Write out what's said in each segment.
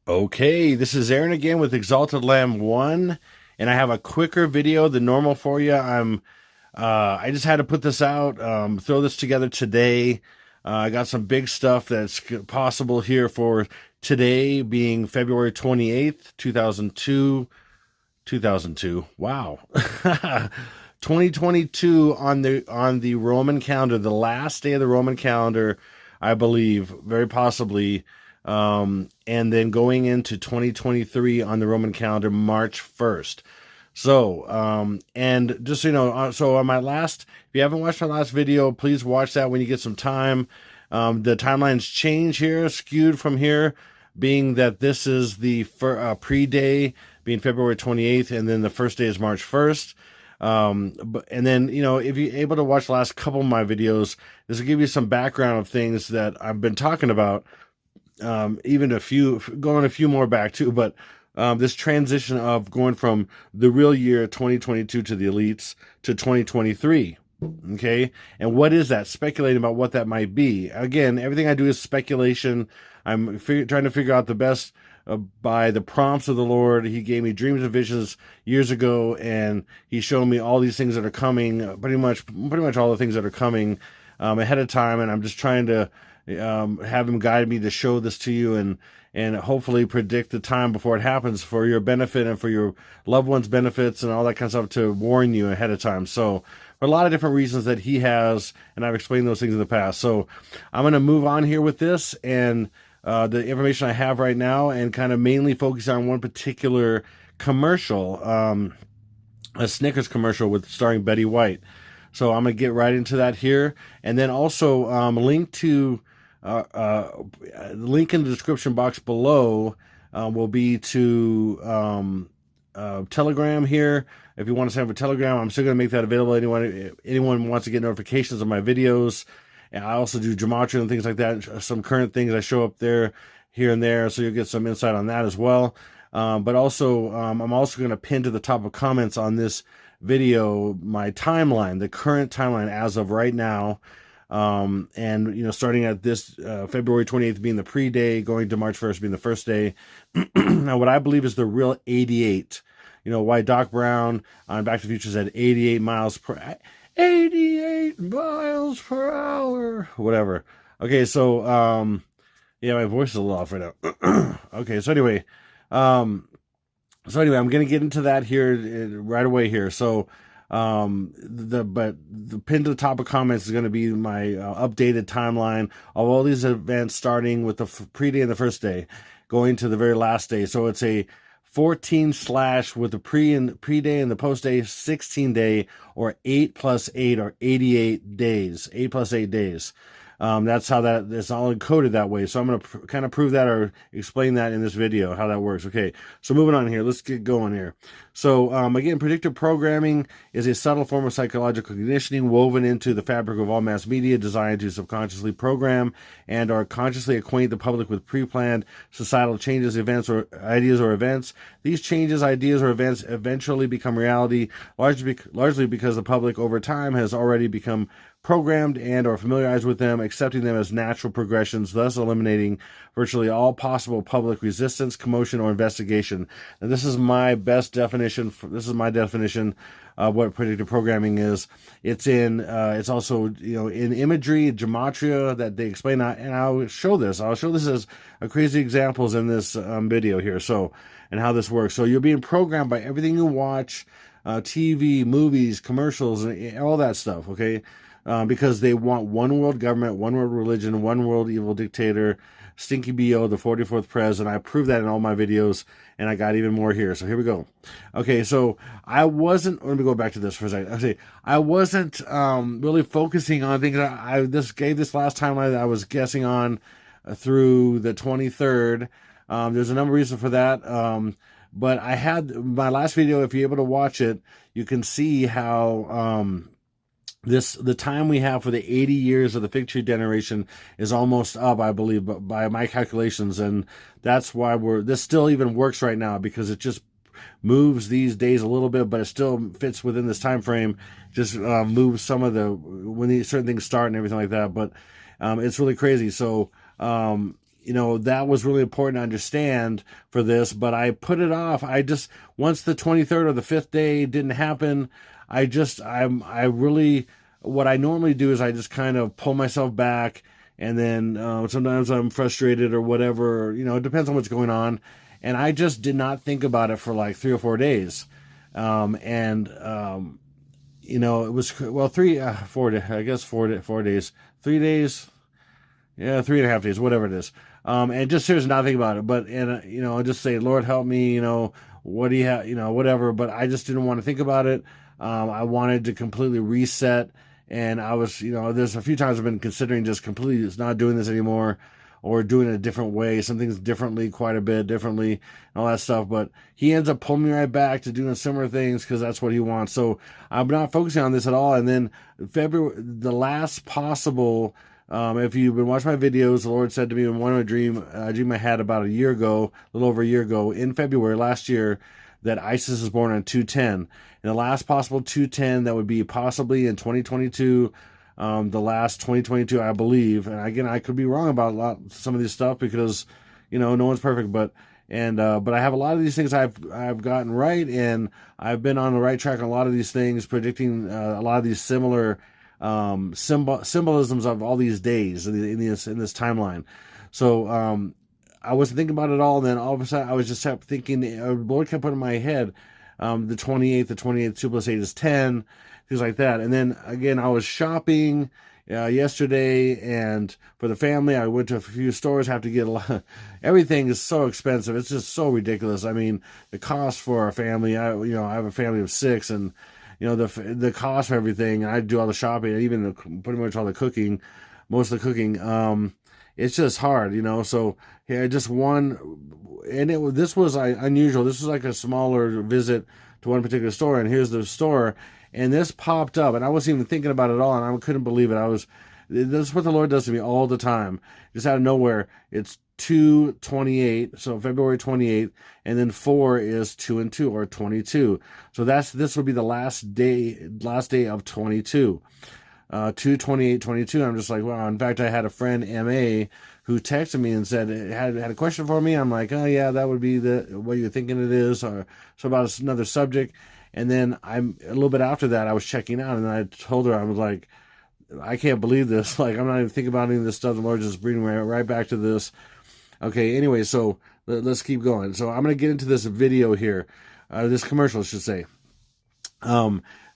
Okay, this is Aaron again with Exalted Lamb 1, and I have a quicker video than normal for you. I just had to put this out, throw this together today. I got some big stuff that's possible here for today, being February 28th, 2002. Wow. 2022 on the Roman calendar, the last day of the Roman calendar, I believe, very possibly. And then going into 2023 on the Roman calendar, March 1st. So, and just so you know, so on my last, if you haven't watched my last video, please watch that when you get some time. The timelines change here, skewed from here, being that this is the pre-day, being February 28th, and then the first day is March 1st. And then, you know, if you're able to watch the last couple of my videos, this will give you some background of things that I've been talking about. Even going a few more back too, but this transition of going from the real year 2022 to the elites to 2023. Okay, and what is that? Speculating about what that might be. Again, everything I do is speculation. I'm trying to figure out the best by the prompts of the Lord. He gave me dreams and visions years ago, and He showed me all these things that are coming. Pretty much all the things that are coming ahead of time, and I'm just trying to have Him guide me to show this to you and hopefully predict the time before it happens for your benefit and for your loved ones' benefits and all that kind of stuff, to warn you ahead of time. So for a lot of different reasons that He has, and I've explained those things in the past. So I'm going to move on here with this and the information I have right now, and kind of mainly focus on one particular commercial, a Snickers commercial starring Betty White. So I'm going to get right into that here, and then also link in the description box below will be to Telegram here. If you want to sign up for Telegram, I'm still going to make that available. Anyone wants to get notifications of my videos. And I also do gematria and things like that. Some current things I show up there, here and there, so you'll get some insight on that as well. But also, I'm also going to pin to the top of comments on this video my timeline, the current timeline as of right now. And, you know, starting at this February 28th being the pre-day, going to March 1st being the first day. Now, what I believe is the real 88. You know, why Doc Brown on Back to the Future said 88 miles per hour, whatever. Okay, so yeah, my voice is a little off right now. Okay, so anyway, I'm gonna get into that here right away here. So the pin to the top of comments is going to be my updated timeline of all these events, starting with the pre-day and the first day, going to the very last day. So it's a 14/ with the pre-day and the post-day, 16-day, or 8 plus 8, or 88 days. 8 plus 8 days. That's how it's all encoded that way. So I'm going to kind of prove that or explain that in this video, how that works. Okay, so moving on here. Let's get going here. So again, predictive programming is a subtle form of psychological conditioning woven into the fabric of all mass media, designed to subconsciously program and or consciously acquaint the public with pre-planned societal changes, events, or ideas or events. These changes, ideas, or events eventually become reality, largely because the public over time has already become programmed and or familiarized with them, accepting them as natural progressions, thus eliminating virtually all possible public resistance, commotion, or investigation. And this is my best definition. This is my definition of what predictive programming is. It's also, you know, in imagery, gematria that they explain, and I'll show this. I'll show this as crazy examples in this video here. So, and how this works. So you're being programmed by everything you watch, TV, movies, commercials, and all that stuff. Okay. Because they want one world government, one world religion, one world evil dictator, Stinky B.O., the 44th president. I proved that in all my videos, and I got even more here. So here we go. Okay, so let me go back to this for a second. Okay, I wasn't really focusing on things. I gave this last timeline that I was guessing on through the 23rd. There's a number of reasons for that. But I had my last video, if you're able to watch it, you can see how the time we have for the 80 years of the fig tree generation is almost up, I believe, but by my calculations, and that's why this still even works right now, because it just moves these days a little bit, but it still fits within this time frame. Just moves some of when certain things start and everything like that. But it's really crazy. So that was really important to understand for this, but I put it off. Once the 23rd or the 5th day didn't happen, what I normally do is I just kind of pull myself back, and then sometimes I'm frustrated or whatever, it depends on what's going on. And I just did not think about it for like 3 or 4 days. It was, well, 4 days, 3 days. Yeah, 3.5 days, whatever it is. And just seriously not think about it. But, just say, Lord, help me, what do you have, whatever. But I just didn't want to think about it. I wanted to completely reset. And I was, there's a few times I've been considering just completely just not doing this anymore, or doing it a different way, some things differently, quite a bit differently, and all that stuff. But he ends up pulling me right back to doing similar things because that's what he wants. So I'm not focusing on this at all. And then February, the last possible, if you've been watching my videos, the Lord said to me in one of my dream I had about a little over a year ago, in February last year, that Isis is born on 210. And the last possible 210 that would be possibly in 2022, the last 2022, I believe. And again, I could be wrong about some of this stuff, because, no one's perfect, but I have a lot of these things I've gotten right, and I've been on the right track on a lot of these things, predicting a lot of these similar symbolisms of all these days in this timeline. So I wasn't thinking about it all, and then all of a sudden I was just kept thinking, the Lord kept putting in my head, the 28th, 2 plus 8 is 10, things like that. And then again, I was shopping yesterday, and for the family, I went to a few stores. Have to get a lot. Everything is so expensive; it's just so ridiculous. I mean, the cost for our family. I have a family of 6, and the cost for everything. I do all the shopping, and even pretty much all the cooking, most of the cooking. It's just hard, So yeah, just one, and this was unusual. This was like a smaller visit to one particular store, and here's the store, and this popped up, and I wasn't even thinking about it at all, and I couldn't believe it. This is what the Lord does to me all the time, just out of nowhere. It's 2/28, so February 28th, and then 4 is 2 and 2, or 22. So this will be the last day of 22. 2/28/22. I'm just like, wow. In fact, I had a friend, MA, who texted me and said had a question for me. I'm like, oh yeah, that would be what you're thinking it is, or so about another subject. And then I'm a little bit after that, I was checking out, and I told her, I was like, I can't believe this. Like, I'm not even thinking about any of this stuff. The Lord just bringing me right back to this. Okay, anyway, so let's keep going. So I'm going to get into this video here, this commercial, I should say.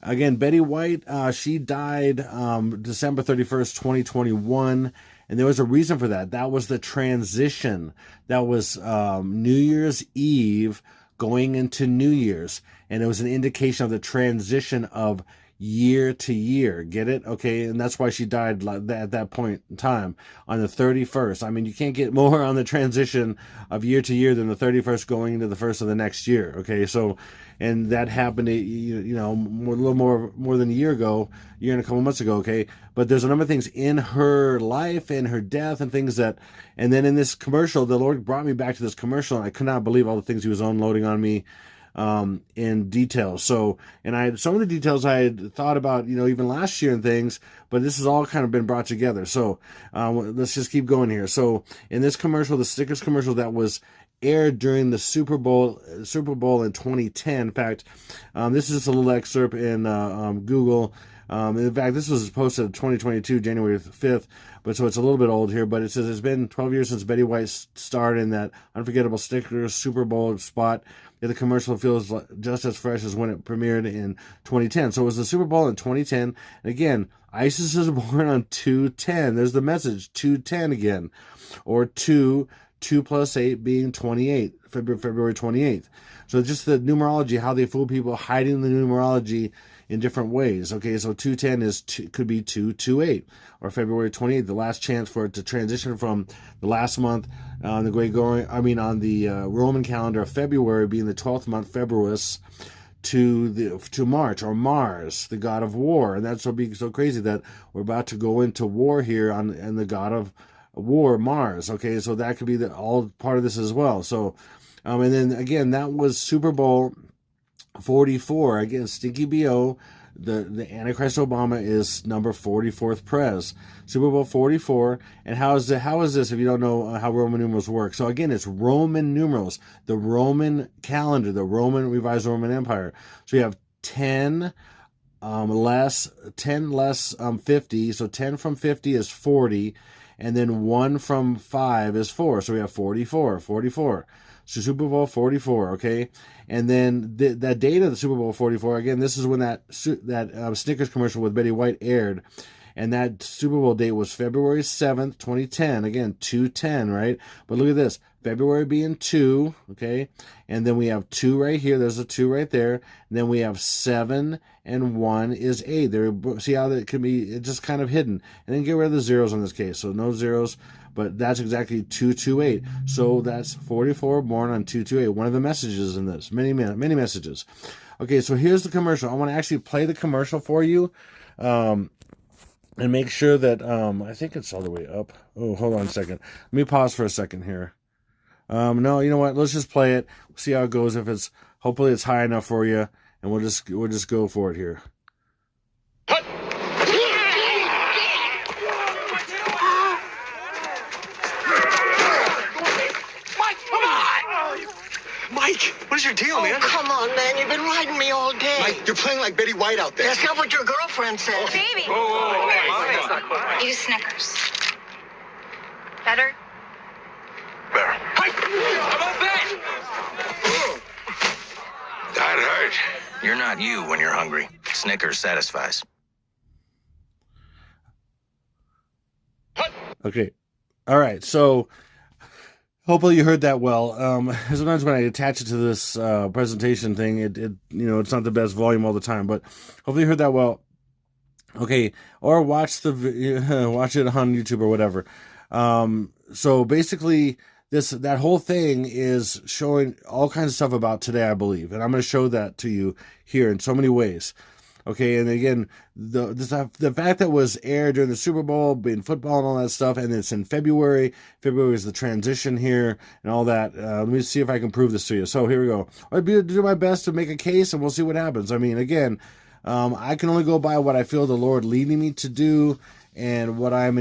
Again, Betty White, she died December 31st, 2021, and there was a reason for that. That was the transition. That was New Year's Eve going into New Year's, and it was an indication of the transition of year to year. Get it? Okay, and that's why she died at that point in time on the 31st. I mean, you can't get more on the transition of year to year than the 31st going into the first of the next year. Okay, so, and that happened, a little more than a year and a couple months ago. Okay, but there's a number of things in her life and her death and things and then in this commercial, the Lord brought me back to this commercial, and I could not believe all the things He was unloading on me in detail. So, and some of the details I had thought about, even last year and things, but this has all kind of been brought together. So, let's just keep going here. So, in this commercial, the Snickers commercial that was aired during the Super Bowl in 2010. In fact, this is just a little excerpt in Google. In fact, this was posted in 2022, January 5th, but so it's a little bit old here, but it says it's been 12 years since Betty White starred in that unforgettable Snickers Super Bowl spot. Yet the commercial feels just as fresh as when it premiered in 2010. So it was the Super Bowl in 2010. And again, Isis is born on 2/10. There's the message, 2/10 again. Or 2 plus 8 being 28, February 28th. So just the numerology, how they fool people, hiding the numerology in different ways. Okay, so 2/10 could be 2/28 or February 28th, the last chance for it to transition from the last month on the Roman calendar of February being the 12th month, February, to March, or Mars, the god of war. And that's what being so crazy, that we're about to go into war here and the god of war, Mars. Okay, so that could be all part of this as well. So, and then again, that was Super Bowl 44. Again, Stinky BO. The Antichrist Obama is number 44th Prez. Super Bowl 44. And how is this if you don't know how Roman numerals work? So again, it's Roman numerals, the Roman calendar, the Roman revised Roman Empire. So you have 10 less 50. So 10 from 50 is 40, and then 1 from 5 is 4. So we have 44. So Super Bowl 44, okay? And then that date of the Super Bowl 44, again, this is when that Snickers commercial with Betty White aired. And that Super Bowl date was February 7th, 2010. Again, 210, right? But look at this. February being 2, okay? And then we have 2 right here. There's a 2 right there. And then we have 7 and 1 is 8. There, see how that can be, it's just kind of hidden. And then get rid of the zeros in this case. So no zeros, but that's exactly 228. So that's 44 born on 228. One of the messages in this. Many messages. Okay, so here's the commercial. I want to actually play the commercial for you. And make sure that, I think it's all the way up. Oh, hold on a second. Let me pause for a second here. No, you know what? Let's just play it. See how it goes. Hopefully it's high enough for you, and we'll just go for it here. Mike, what is your deal, man? Come on, man. You've been riding me all day. Mike, you're playing like Betty White out there. That's not what your girlfriend said. Baby. Whoa. Use Snickers. Better? Better. How about that? That hurt. You're not you when you're hungry. Snickers satisfies. Okay. All right. So hopefully you heard that well. Sometimes when I attach it to this presentation thing, it's not the best volume all the time, but hopefully you heard that well. Okay. Or watch it on YouTube or whatever. So basically that whole thing is showing all kinds of stuff about today, I believe. And I'm going to show that to you here in so many ways. Okay, and again, the fact that it was aired during the Super Bowl, being football and all that stuff, and it's in February. February is the transition here and all that. Let me see if I can prove this to you. So here we go. I'll do my best to make a case, and we'll see what happens. I mean, again, I can only go by what I feel the Lord leading me to do, and what I'm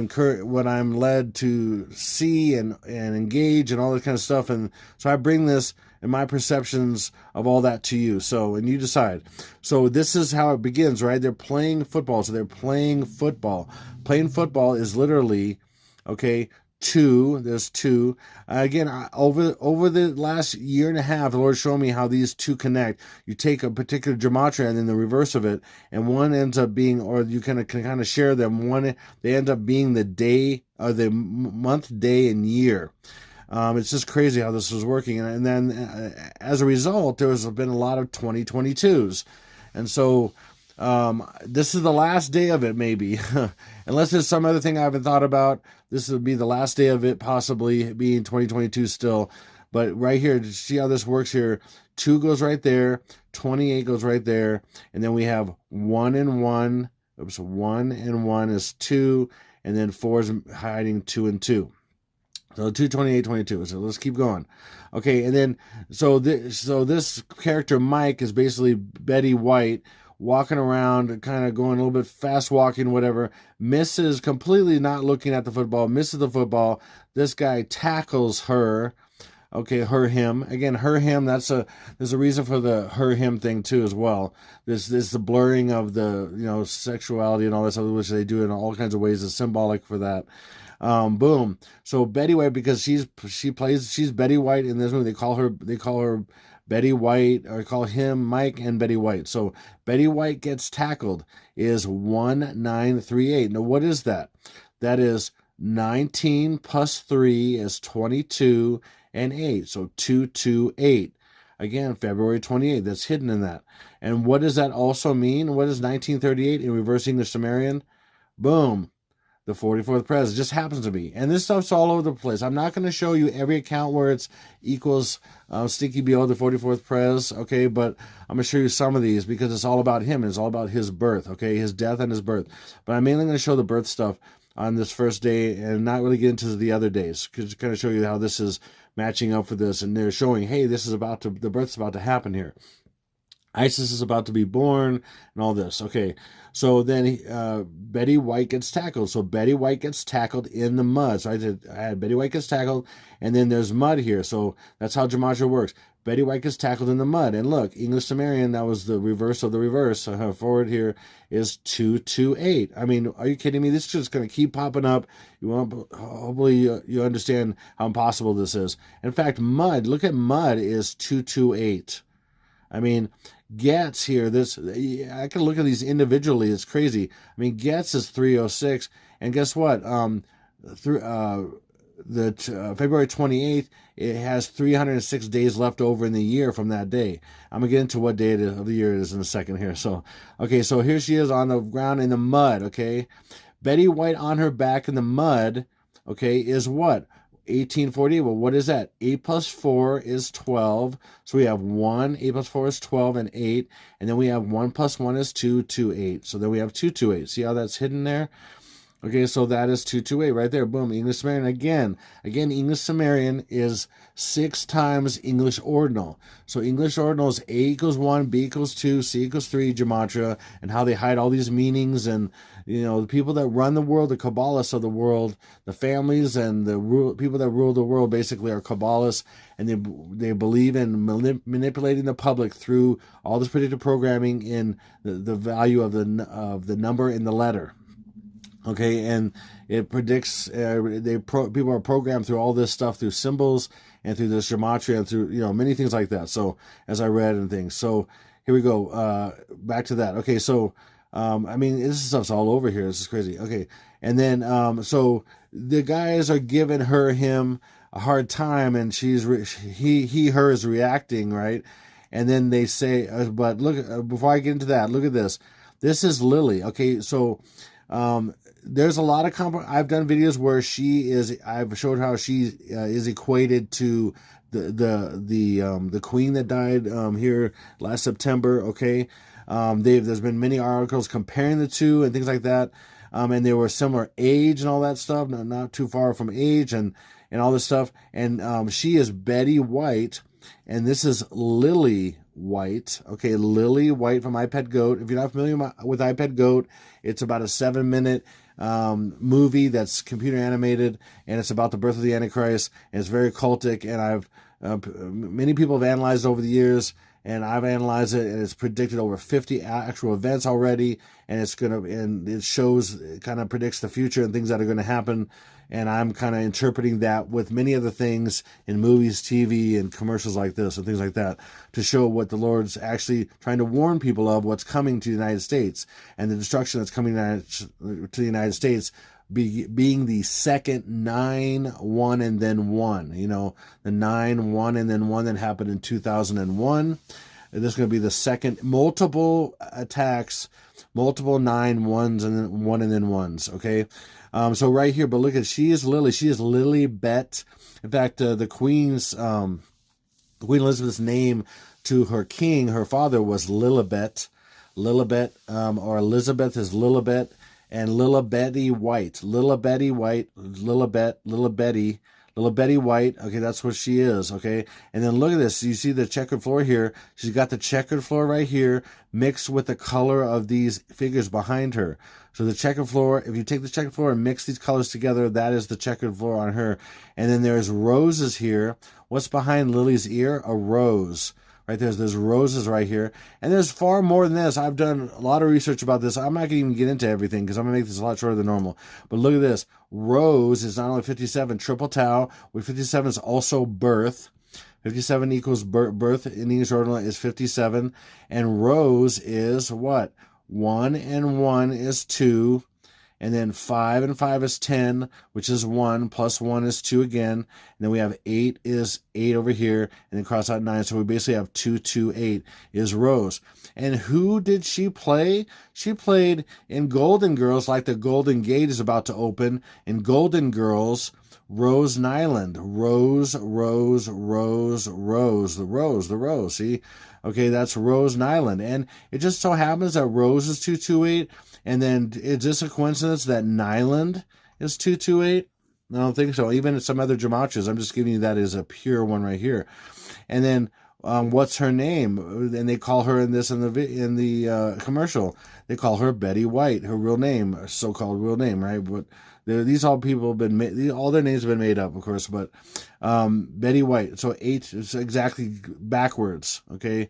led to see and engage and all that kind of stuff. And so I bring this and my perceptions of all that to you. So, and you decide. So this is how it begins, right? They're playing football. So they're playing football. Playing football is literally, okay, 2. There's 2. Again, over the last year and a half, the Lord showed me how these 2 connect. You take a particular gematria and then the reverse of it, and one ends up being, or you can kind of share them. They end up being the day, or the month, day, and year. It's just crazy how this was working. And then as a result, there has been a lot of 2022s. And so this is the last day of it, maybe. Unless there's some other thing I haven't thought about, this would be the last day of it, possibly being 2022 still. But right here, see how this works here. 2 goes right there, 28 goes right there, and then we have 1 and 1. Oops, 1 and 1 is 2, and then 4 is hiding 2 and 2. So 2, 28, 22. So let's keep going. Okay, and then so this character Mike is basically Betty White walking around, kind of going a little bit fast walking, whatever. Misses, completely not looking at the football, misses the football. This guy tackles her. Okay, him. Again, him, there's a reason for the him thing too as well. This the blurring of the, sexuality and all this other, which they do in all kinds of ways, is symbolic for that. Boom. So Betty White, because she's Betty White in this movie. They call her Betty White, or call him Mike and Betty White. So Betty White gets tackled is 1938. Now what is that? That is 19 plus 3 is 22 and 8. So 228. Again, February 28th. That's hidden in that. And what does that also mean? What is 1938 in reverse English Sumerian? Boom. the 44th Pres. It just happens to be. And this stuff's all over the place. I'm not going to show you every account where it's equals Stinky BO, the 44th Pres, okay? But I'm going to show you some of these because it's all about him. It's all about his birth, okay? His death and his birth. But I'm mainly going to show the birth stuff on this first day and not really get into the other days. Just kind of show you how this is matching up for this. And they're showing, hey, this is about to, the birth's about to happen here. Isis is about to be born and all this. Okay, so then Betty White gets tackled. So Betty White gets tackled in the mud. So I had Betty White gets tackled, and then there's mud here. So that's how gematria works. Betty White gets tackled in the mud. And look, English Sumerian, that was the reverse of the reverse. Forward here is 228. I mean, are you kidding me? This is just going to keep popping up. You want, hopefully you understand how impossible this is. In fact, mud, look at mud is 228. I mean, Getz here, I can look at these individually. It's crazy. I mean, Getz is 306, and guess what? February 28th, it has 306 days left over in the year from that day. I'm gonna get into what day of the year it is in a second here. So, okay, so here she is on the ground in the mud. Okay, Betty White on her back in the mud. Okay, is what? 1840. Well, what is that? 8 plus 4 is 12. So we have 1. 8 plus 4 is 12 and 8. And then we have 1 plus 1 is 2, 2, 8. So then we have 228. See how that's hidden there? Okay, so that is 228 right there. Boom. English Sumerian again. Again, English Sumerian is 6 times English Ordinal. So English Ordinal is A equals 1, B equals 2, C equals 3, gematria, and how they hide all these meanings. And, you know, the people that run the world, the Kabbalists of the world, the families and the people that rule the world basically are Kabbalists, and they believe in manipulating the public through all this predictive programming in the value of the number in the letter. Okay, and it predicts. People are programmed through all this stuff through symbols and through this gematria and through many things like that. So as I read and things. So here we go. Back to that. Okay, so I mean this stuff's all over here. This is crazy. Okay, and then so the guys are giving him a hard time, and her is reacting, right? And then they say, but look, before I get into that, look at this. This is Lily. Okay, so. There's a lot of I've done videos where I've showed how she is equated to the queen that died here last September. Okay, there's been many articles comparing the two and things like that, and they were similar age and all that stuff, not too far from age and all this stuff. And she is Betty White, and this is Lily White. Okay, Lily White from iPad Goat. If you're not familiar with iPad Goat, it's about a 7-minute movie that's computer animated, and it's about the birth of the Antichrist, and it's very cultic, and many people have analyzed over the years, and I've analyzed it, and it's predicted over 50 actual events already, and it kind of predicts the future and things that are going to happen, and I'm kind of interpreting that with many other things in movies, TV, and commercials like this and things like that to show what the Lord's actually trying to warn people of what's coming to the United States and the destruction that's coming to the United States, being the second 9, 1, and then 1. The 9, 1, and then 1 that happened in 2001. This is going to be the second multiple attacks, multiple 9, 1s, and then 1 and then 1s. Okay. So right here, but look at, she is Lily Bet. In fact, the Queen Elizabeth's name to her king, her father, was Lilibet. Or Elizabeth is Lilibet, and Lilibetty White. Lilibetty White. Okay, that's what she is. Okay, and then look at this. You see the checkered floor here. She's got the checkered floor right here mixed with the color of these figures behind her. So the checkered floor, if you take the checkered floor and mix these colors together, that is the checkered floor on her. And then there's roses here. What's behind Lily's ear? A rose. Right there's roses right here. And there's far more than this. I've done a lot of research about this. I'm not going to even get into everything because I'm going to make this a lot shorter than normal. But look at this. Rose is not only 57, triple tau, with 57 is also birth. 57 equals birth in English ordinal is 57. And rose is what? 1 and 1 is 2. And then 5 and 5 is 10, which is 1, plus 1 is 2 again. And then we have 8 is 8 over here, and then cross out 9. So we basically have 2, 2, 8 is Rose. And who did she play? She played in Golden Girls, like the Golden Gate is about to open. In Golden Girls, Rose Nyland. Rose, Rose, Rose, Rose. The Rose. See? Okay, that's Rose Nyland. And it just so happens that Rose is 228. And then is this a coincidence that Nyland is 228? I don't think so. Even some other gematrias. I'm just giving you that as a pure one right here. And then what's her name? And they call her in the commercial. They call her Betty White. Her real name, so-called real name, right? But these all people have been made. All their names have been made up, of course. But Betty White. So 8 is exactly backwards. Okay,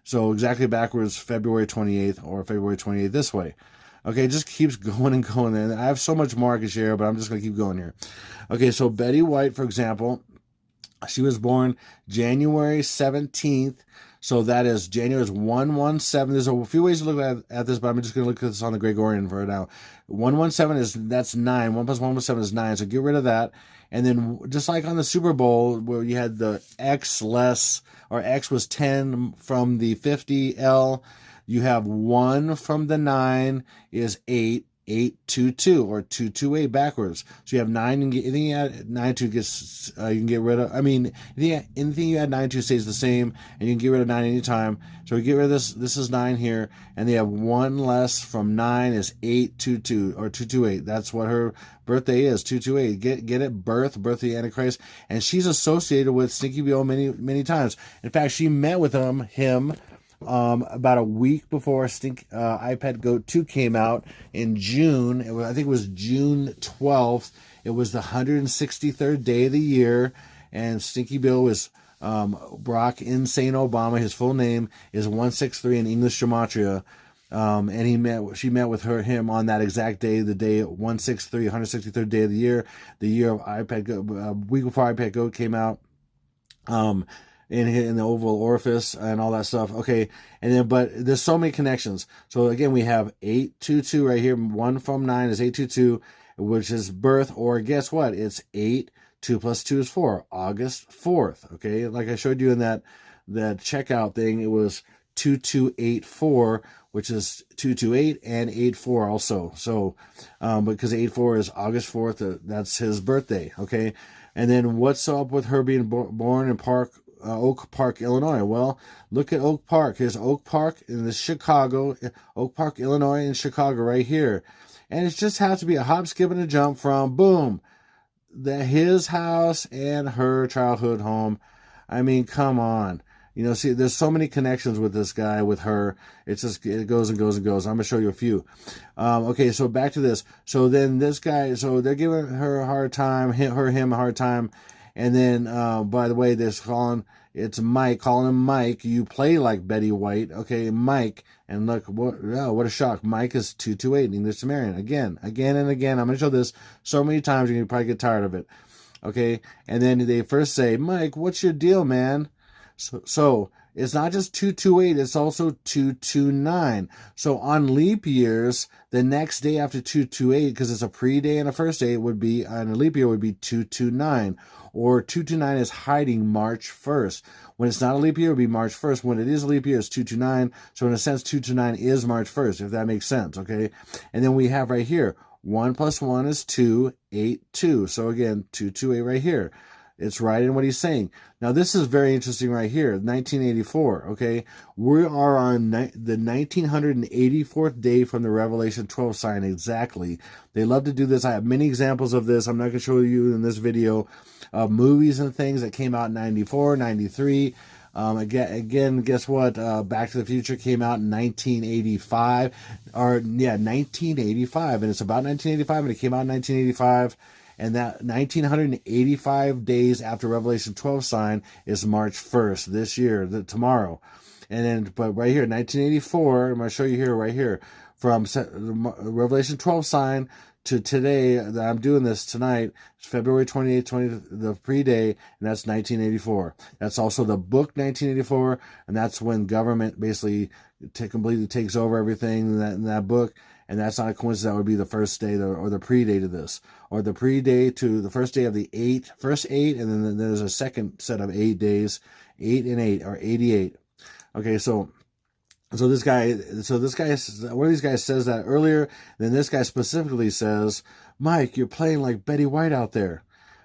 so exactly backwards. February 28th or February 28th this way. Okay, it just keeps going and going. And I have so much more I can share, but I'm just going to keep going here. Okay, so Betty White, for example, she was born January 17th. So that is January is 117. There's a few ways to look at this, but I'm just going to look at this on the Gregorian for now. 117 that's 9. 1 plus 1 plus 7 is 9. So get rid of that. And then just like on the Super Bowl where you had the X less, or X was 10 from the 50L, you have 1 from the 9 is 8, 822 or 228 backwards. So you have 9 and anything you add 9 to gets you can get rid of. I mean, anything you add 9 to stays the same, and you can get rid of 9 anytime. So we get rid of this. This is 9 here, and they have 1 less from 9 is 822 or 228. That's what her birthday is, 228. Get it? Birth of the Antichrist, and she's associated with Stinky Bill many times. In fact, she met with him. About a week before iPad Goat 2 came out in June. I think it was June 12th. It was the 163rd day of the year, and Stinky Bill was Brock Insane Obama. His full name is 163 in English Gematria. And she met with him on that exact day, the day 163, 163rd day of the year of iPad Goat, a week before iPad Goat came out. In the oval orifice and all that stuff. Okay, and then but there's so many connections. So again, we have 822 right here. 1 from 9 is 822, which is birth. Or guess what? It's 8. 2 plus 2 is 4. August 4th. Okay, like I showed you in that checkout thing, it was 2284, which is 228 and 84 also. So because 84 is August 4th, that's his birthday. Okay, and then what's up with her being born in Oak Park, Illinois? Well, look at Oak Park. Here's Oak Park in the Chicago, Oak Park, Illinois in Chicago right here. And it just has to be a hop, skip, and a jump from, boom, his house and her childhood home. I mean, come on. You know, see, there's so many connections with this guy, with her. It goes and goes and goes. I'm going to show you a few. Okay, so back to this. So then this guy, so they're giving her a hard time, him a hard time. And then, by the way, it's Mike, calling him Mike. You play like Betty White. Okay, Mike. And look, what a shock. Mike is 228 English Sumerian. Again and again. I'm going to show this so many times you're going to probably get tired of it. Okay, and then they first say, Mike, what's your deal, man? So it's not just 228, it's also 229. So on leap years, the next day after 228, because it's a pre-day and a first day, it would be, on a leap year, would be 229. Or 229 is hiding March 1st. When it's not a leap year, it would be March 1st. When it is a leap year, it's 229. So in a sense, 229 is March 1st, if that makes sense, okay? And then we have right here, 1 plus 1 is 2, 8, 2. So again, 228 right here. It's right in what he's saying. Now, this is very interesting right here, 1984, okay? We are on the 1984th day from the Revelation 12 sign, exactly. They love to do this. I have many examples of this. I'm not going to show you in this video of movies and things that came out in 94, 93. Again, guess what? Back to the Future came out in 1985. 1985. And it's about 1985, and it came out in 1985. And that 1985 days after Revelation 12 sign is March 1st this year, tomorrow. And then, but right here, 1984, I'm going to show you here, right here, from Revelation 12 sign to today, that I'm doing this tonight, it's February 28th, the pre-day, and that's 1984. That's also the book 1984, and that's when government basically completely takes over everything in that book. and that's not a coincidence. That would be the first day or the pre-day to this, or the pre-day to the first day of the first eight, and then there's a second set of 8 days, 8 and 8, or 88. Okay, so this guy, one of these guys says that earlier, then this guy specifically says, Mike, you're playing like Betty White out there.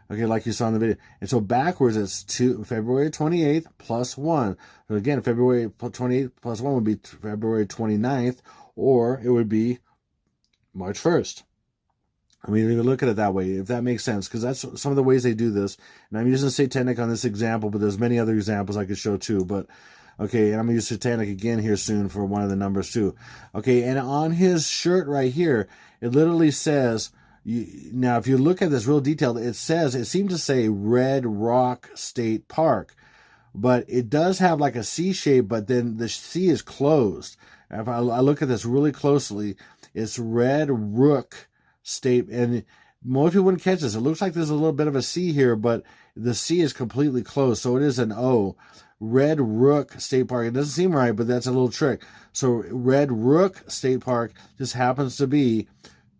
Okay, like you saw in the video. And so backwards, it's February 28th plus 1. So again, February 28th plus 1 would be February 29th, or it would be March 1st. I mean, you can look at it that way, if that makes sense, because that's some of the ways they do this. And I'm using satanic on this example, but there's many other examples I could show too. But okay, and I'm going to use satanic again here soon for one of the numbers too. Okay, and on his shirt right here, it literally says, now if you look at this real detailed, it seems to say Red Rock State Park, but it does have like a C shape, but then the C is closed. If I look at this really closely, it's Red Rook State, and most people wouldn't catch this. It looks like there's a little bit of a C here, but the C is completely closed, so it is an O. Red Rook State Park. It doesn't seem right, but that's a little trick. So Red Rook State Park just happens to be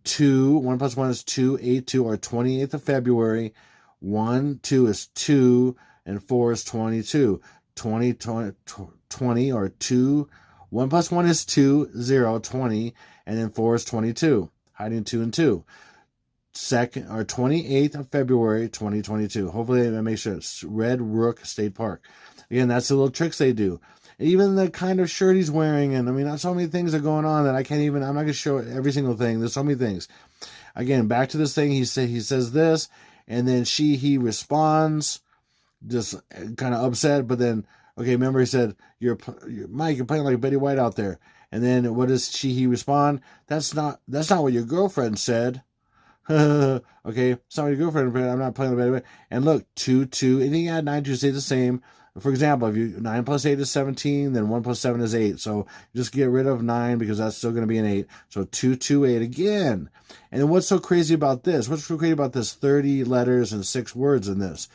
2, 1 plus 1 is 2, 8, 2, or 28th of February. 1, 2 is 2, and 4 is 22. 20, or 2, 1 plus 1 is 2, 0, 20, and then 4 is 22. Hiding 2 and 2. 28th of February, 2022. Hopefully that makes sure it's Red Rook State Park. Again, that's the little tricks they do. Even the kind of shirt he's wearing, and I mean, so many things are going on that I'm not going to show every single thing. There's so many things. Again, back to this thing, he says this, and then he responds, just kind of upset, but then, okay, remember he said, Mike, you're playing like Betty White out there. And then what does he respond? That's not what your girlfriend said. Okay, it's not what your girlfriend said. I'm not playing like Betty White. And look, 2, 2, anything add 9 to stay the same. For example, if 9 plus 8 is 17, then 1 plus 7 is 8. So just get rid of 9 because that's still going to be an 8. So 2, 2, 8 again. And then what's so crazy about this? What's so crazy about this 30 letters and 6 words in this?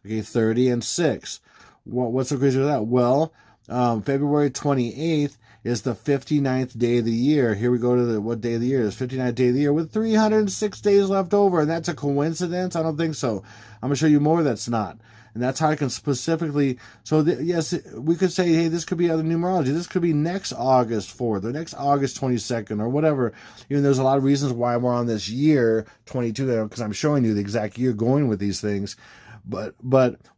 Okay, 30 and 6. What's so crazy about that? Well, February 28th is the 59th day of the year. Here we go to what day of the year is 59th day of the year with 306 days left over. And that's a coincidence? I don't think so. I'm going to show you more that's not. And that's how I can specifically, yes, we could say, hey, this could be other numerology. This could be next August 4th or next August 22nd or whatever. Even there's a lot of reasons why we're on this year 22, because I'm showing you the exact year going with these things. But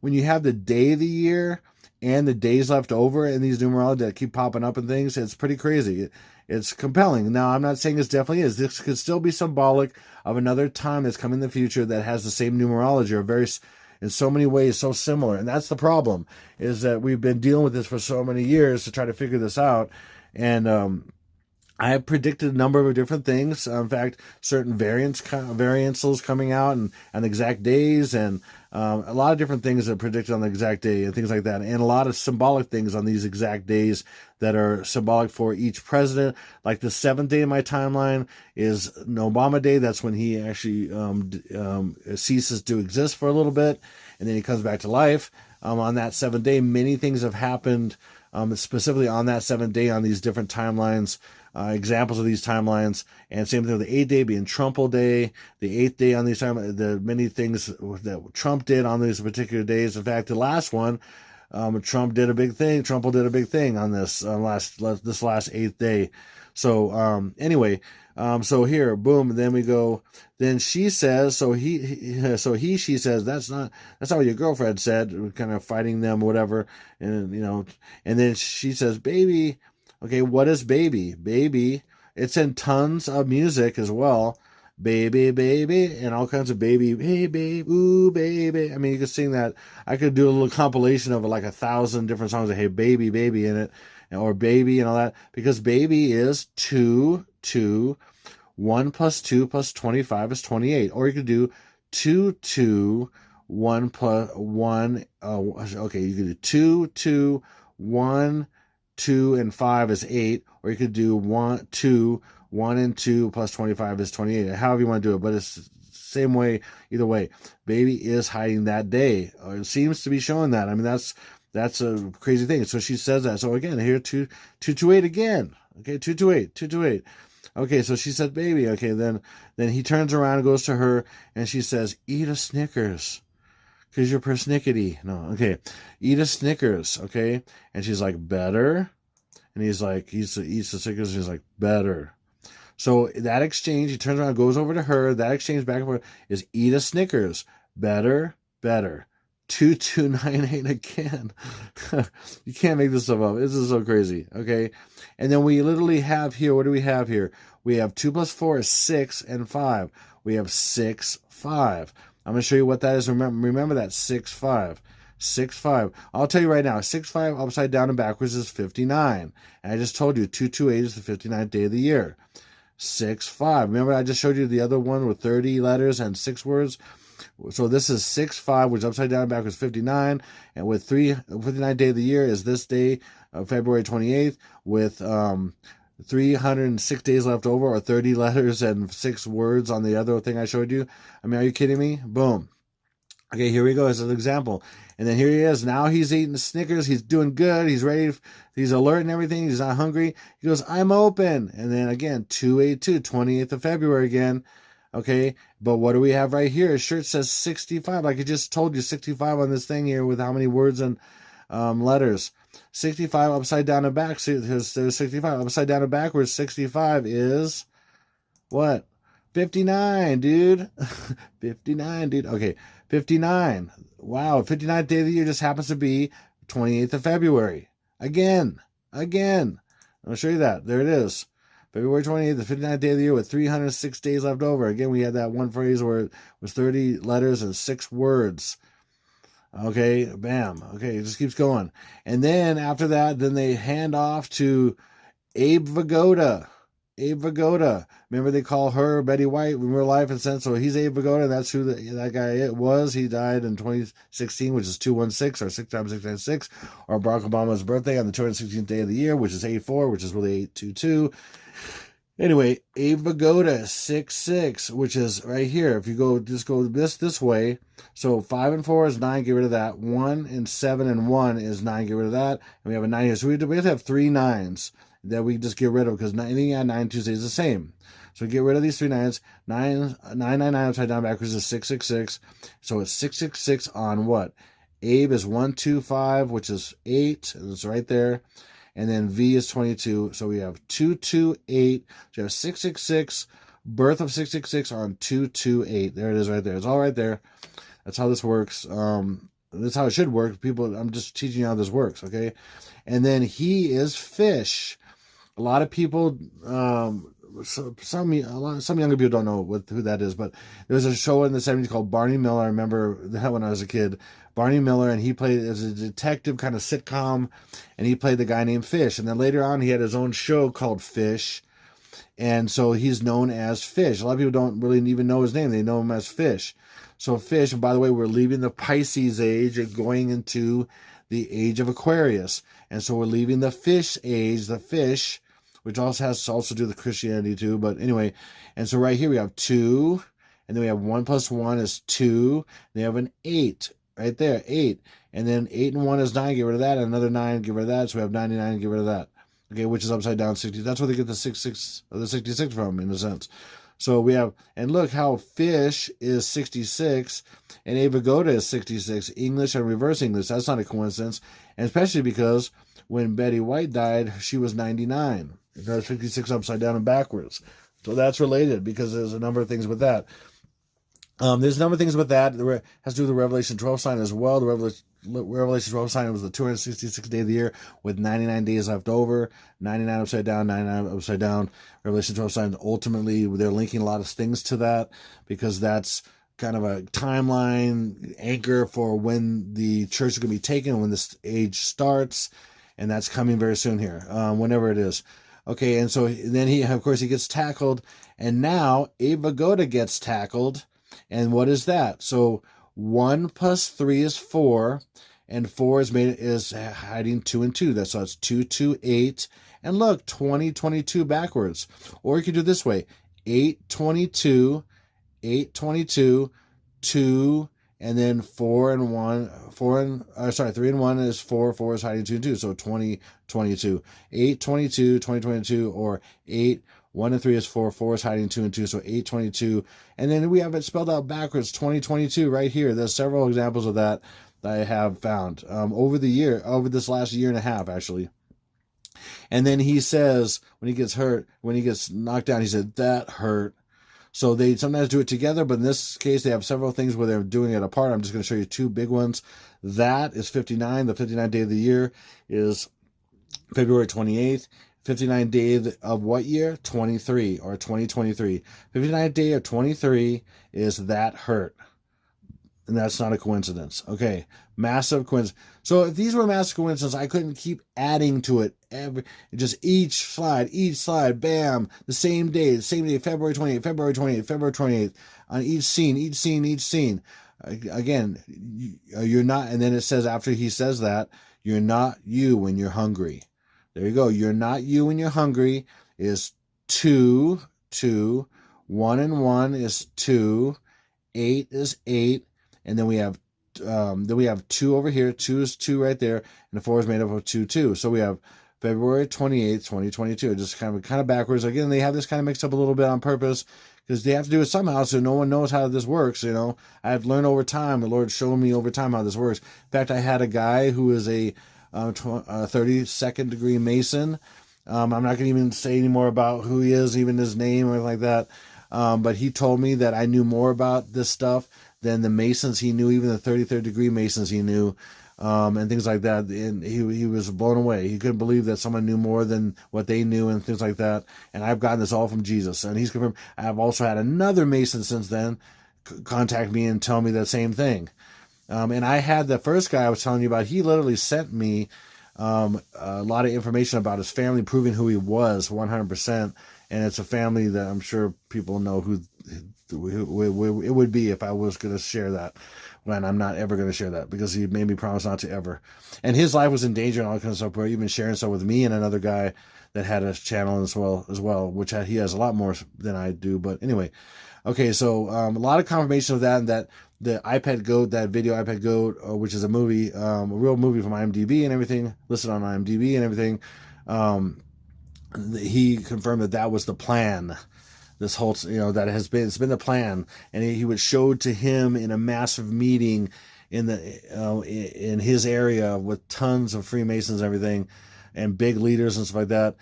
when you have the day of the year and the days left over in these numerology that keep popping up and things, it's pretty crazy. It's compelling. Now, I'm not saying this definitely is. This could still be symbolic of another time that's coming in the future that has the same numerology or very, in so many ways, so similar. And that's the problem, is that we've been dealing with this for so many years to try to figure this out. And I have predicted a number of different things. In fact, certain variancals coming out and exact days, and a lot of different things that are predicted on the exact day and things like that. And a lot of symbolic things on these exact days that are symbolic for each president. Like the 7th day in my timeline is an Obama day. That's when he actually ceases to exist for a little bit, and then he comes back to life. On that 7th day, many things have happened, specifically on that 7th day on these different timelines. Examples of these timelines, and same thing with the 8th day being Trumple Day, the 8th day on these timelines, the many things that Trump did on these particular days. In fact, the last one, Trump did a big thing. Trumple did a big thing on this last 8th day. So anyway, so here, boom. Then we go. Then she says. She says that's not what your girlfriend said. We're kind of fighting them, whatever, and and then she says, baby. Okay, what is baby? Baby, it's in tons of music as well. Baby, baby, and all kinds of baby, hey, baby, ooh, baby. I mean, you could sing that. I could do a little compilation of like 1,000 different songs that hey, baby, baby in it, or baby and all that, because baby is 2, 2, 1 plus 2 plus 25 is 28. Or you could do 2, 2, 1 plus 1. Okay, you could do 2, 2, 1, 2 and 5 is 8, or you could do 1, 2, 1 and 2 plus 25 is 28. However you want to do it, but it's the same way either way. Baby is hiding that day, or it seems to be showing that. I mean, that's a crazy thing. So she says that. So again, here 228 again. Okay, 228, 228. Okay, so she said baby. Okay, then he turns around and goes to her, and she says, eat a Snickers. Because you're persnickety. No, okay. Eat a Snickers, okay? And she's like, better? And he's like, eats the Snickers, and he's like, better. So that exchange, he turns around, goes over to her. That exchange back and forth is eat a Snickers. Better, better. 2298 again. You can't make this stuff up. This is so crazy. Okay. And then we literally have here, what do we have here? We have 2 plus 4 is 6 and 5. We have 6, 5. I'm going to show you what that is. Remember that 6, 5. 6, 5. I'll tell you right now, 6, 5 upside down and backwards is 59. And I just told you 228 is the 59th day of the year. 6, 5. Remember I just showed you the other one with 30 letters and 6 words? So this is 6, 5, which upside down and backwards 59. And with 59th day of the year is this day, February 28th, with 306 days left over, or 30 letters and 6 words on the other thing I showed you. I mean, are you kidding me? Boom. Okay, here we go as an example. And then here he is. Now he's eating Snickers. He's doing good. He's ready. He's alert and everything. He's not hungry. He goes, I'm open. And then again, 282, 28th of February again. Okay, but what do we have right here? His shirt says 65. Like I just told you, 65 on this thing here with how many words and letters. 65 upside down and back. See, there's 65 upside down and backwards. 65 is what? 59, dude. 59, dude. Okay, 59. Wow, 59th day of the year just happens to be 28th of February. Again. I'll show you that. There it is. February 28th, the 59th day of the year with 306 days left over. Again, we had that one phrase where it was 30 letters and 6 words. Okay, bam. Okay, it just keeps going. And then after that, then they hand off to Abe Vigoda. Remember they call her Betty White in real life and sense. So he's Abe Vigoda. That's who that guy was. He died in 2016, which is 216 or 6 times 696, or Barack Obama's birthday on the 216th day of the year, which is 84, which is really 822. Anyway, Abe Vigoda 66, which is right here. If you go this way, so 5 and 4 is 9, get rid of that. 1 and 7 and 1 is 9, get rid of that. And we have a 9 here. So we have to have 3 9s that we just get rid of, because anything at 9 Tuesday is the same. So get rid of these 3 9s. 999 upside down backwards is 666. So it's 666 on what? Abe is 125, which is 8. And it's right there. And then V is 22. So we have 228. So you have 666. Birth of 666 on 228. There it is right there. It's all right there. That's how this works. That's how it should work. People, I'm just teaching you how this works, okay? And then he is fish. A lot of people, some younger people don't know who that is, but there was a show in the 70s called Barney Miller. I remember that when I was a kid. Barney Miller, and he played as a detective kind of sitcom, and he played the guy named Fish. And then later on, he had his own show called Fish, and so he's known as Fish. A lot of people don't really even know his name. They know him as Fish. So Fish, and by the way, we're leaving the Pisces age and going into the age of Aquarius. And so we're leaving the fish age, the fish, which also has to also do with Christianity too. But anyway, and so right here we have 2, and then we have 1 plus 1 is 2. They have an 8 right there, 8. And then 8 and 1 is 9, get rid of that. And another 9, get rid of that. So we have 99, get rid of that. Okay, which is upside down 60. That's where they get the 66 or the 66 from, in a sense. So we have, and look how Fish is 66 and Abe Vigoda is 66. English and reverse English. That's not a coincidence. And especially because when Betty White died, she was 99. That's 56 upside down and backwards. So that's related, because there's a number of things with that. There's a number of things with that. It has to do with the Revelation 12 sign as well. The Revelation 12 sign was the 266th day of the year with 99 days left over. 99 upside down, 99 upside down. Revelation 12 sign, ultimately, they're linking a lot of things to that, because that's kind of a timeline anchor for when the church is going to be taken, when this age starts. And that's coming very soon here, whenever it is. Okay, and so then he gets tackled. And now Abe Vigoda gets tackled. And what is that? So 1 plus 3 is 4, and 4 is hiding 2 and 2. So that's 2, 2, 8. And look, 20, 22 backwards. Or you could do it this way: 8, 22, 8, 22, 2, and then 3 and 1 is 4, 4 is hiding 2 and 2. So 20, 22. 8, 22, 20, 22, or 8, 1 and 3 is 4. 4 is hiding 2 and 2, so 822. And then we have it spelled out backwards, 2022, right here. There's several examples of that I have found over this last year and a half, actually. And then he says, when he gets knocked down, he said, that hurt. So they sometimes do it together, but in this case, they have several things where they're doing it apart. I'm just going to show you two big ones. That is 59. The 59th day of the year is February 28th. 59th day of what year? 23 or 2023. 59th day of 23 is that hurt. And that's not a coincidence. Okay, massive coincidence. So if these were massive coincidences, I couldn't keep adding to it. Each slide, bam, the same day, February 28th, February 28th, February 28th, on each scene. Again, you're not, and then it says after he says that, you're not you when you're hungry. There you go. You're not you when you're hungry is 2, 2, 1 and 1 is 2, 8 is 8. And then we have 2 over here. 2 is 2 right there, and the 4 is made up of 2, 2. So we have February 28th, 2022. Just kind of backwards. Again, they have this kind of mixed up a little bit on purpose because they have to do it somehow, so no one knows how this works. I've learned over time. The Lord showed me over time how this works. In fact, I had a guy who is a 32nd degree Mason. I'm not going to even say any more about who he is, even his name or anything like that. But he told me that I knew more about this stuff than the Masons he knew, even the 33rd degree Masons he knew, and things like that. And he was blown away. He couldn't believe that someone knew more than what they knew and things like that. And I've gotten this all from Jesus. And he's confirmed. I've also had another Mason since then contact me and tell me the same thing. And I had the first guy I was telling you about, he literally sent me a lot of information about his family, proving who he was 100%. And it's a family that I'm sure people know who it would be if I was going to share that. When I'm not ever going to share that because he made me promise not to ever. And his life was in danger and all that kind of stuff. But even sharing stuff with me and another guy that had a channel as well, which he has a lot more than I do. But anyway, okay, so a lot of confirmation of that, and that the iPad Goat, that video iPad Goat, which is a movie, a real movie from IMDb and everything, listed on IMDb and everything. He confirmed that was the plan. This whole, it's been the plan, and he was showed to him in a massive meeting in in his area with tons of Freemasons and everything, and big leaders and stuff like that.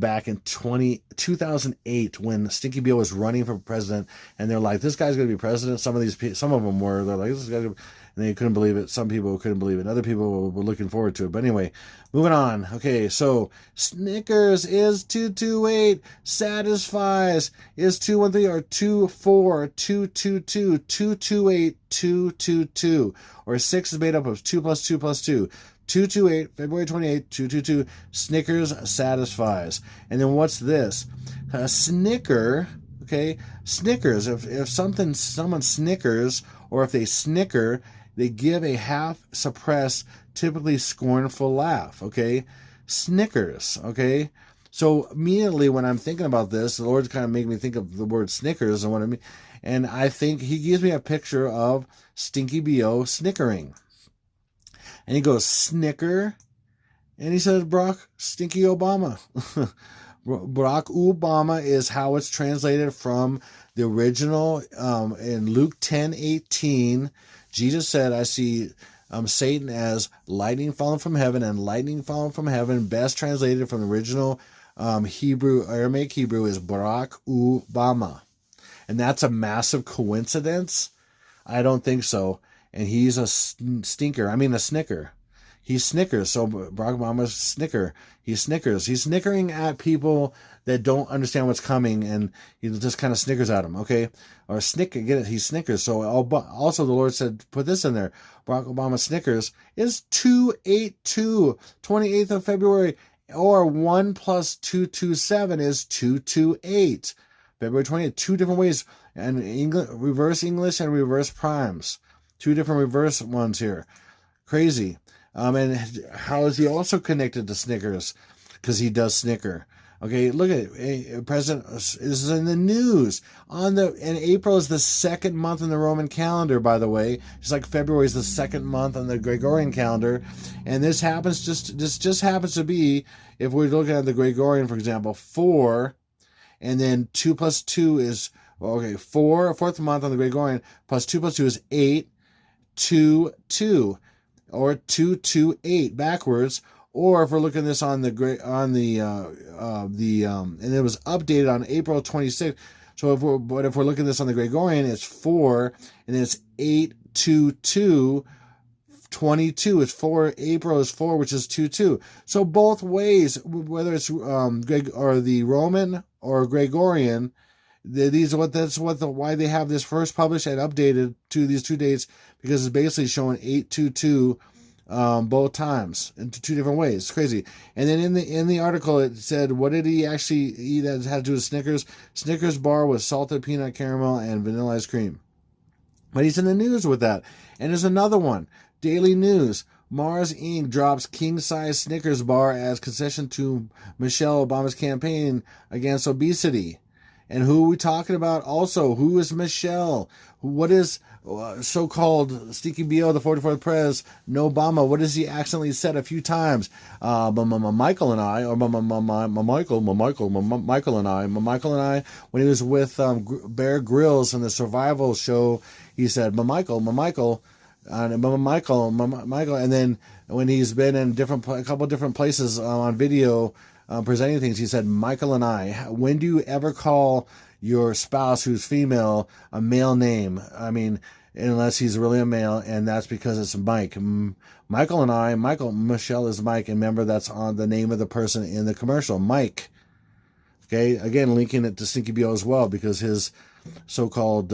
Back in 2008, when Stinky Bill was running for president, and they're like, "This guy's going to be president." Some of them were. They're like, "This guy's gonna be," and they couldn't believe it. Some people couldn't believe it. Other people were looking forward to it. But anyway, moving on. Okay, so Snickers is 228. Satisfies is 213 or 24 222 228 222, or 6 is made up of 2 plus 2 plus 2. 228, February 28th, 222, Snickers satisfies. And then what's this? A Snicker, okay? Snickers, if someone snickers, or if they snicker, they give a half-suppressed, typically scornful laugh, okay? Snickers, okay? So immediately when I'm thinking about this, the Lord's kind of making me think of the word Snickers and what I mean. And I think he gives me a picture of Stinky B.O. snickering. And he goes, snicker. And he says, Barack Stinky Obama. Barack Obama is how it's translated from the original. In Luke 10:18, Jesus said, I see Satan as lightning falling from heaven, and lightning falling from heaven, best translated from the original Aramaic Hebrew, is Barack Obama. And that's a massive coincidence? I don't think so. And he's a snicker. He snickers. So Barack Obama's snicker. He snickers. He's snickering at people that don't understand what's coming, and he just kind of snickers at them, okay? Or snicker, get it? He snickers. So also the Lord said, put this in there. Barack Obama snickers is 282, 28th of February, or 1 plus 227 is 228. February 28th, two different ways, and reverse English and reverse primes. Two different reverse ones here. Crazy. And how is he also connected to Snickers? Because he does snicker. Okay, look at it. President, this is in the news. And April is the second month in the Roman calendar, by the way. Just like February is the second month on the Gregorian calendar. And this just happens to be, if we're looking at the Gregorian, for example, 4 and then 2 plus 2 is, okay, 4, fourth month on the Gregorian, plus 2 is 8, 2, 2, or 2, 2, 8 backwards. Or if we're looking at this on and it was updated on April 26th. So if we're looking at this on the Gregorian, it's 4, and then it's 8, 2, 2, 22. It's 4. April is 4, which is 2, 2. So both ways, whether it's or the Roman or Gregorian, why they have this first published and updated to these two dates, because it's basically showing 8, 2, 2 both times in two different ways. It's crazy. And then in the article it said, what did he actually eat that had to do with Snickers? Snickers bar with salted peanut caramel and vanilla ice cream. But he's in the news with that. And there's another one. Daily News. Mars Inc. drops king-size Snickers bar as concession to Michelle Obama's campaign against obesity. And who are we talking about also? Who is Michelle? What is so-called Stinky B.O., the 44th Pres, no Obama? What has he accidentally said a few times? Michael and I, when he was with Bear Grylls in the survival show, he said, Michael, and then when he's been in a couple different places on video, presenting things, he said, Michael and I. When do you ever call your spouse who's female a male name? I mean, unless he's really a male, and that's because it's Mike. Michael and I, Michelle is Mike, and remember that's on the name of the person in the commercial, Mike. Okay, again, linking it to Stinky B.O. as well, because his so-called,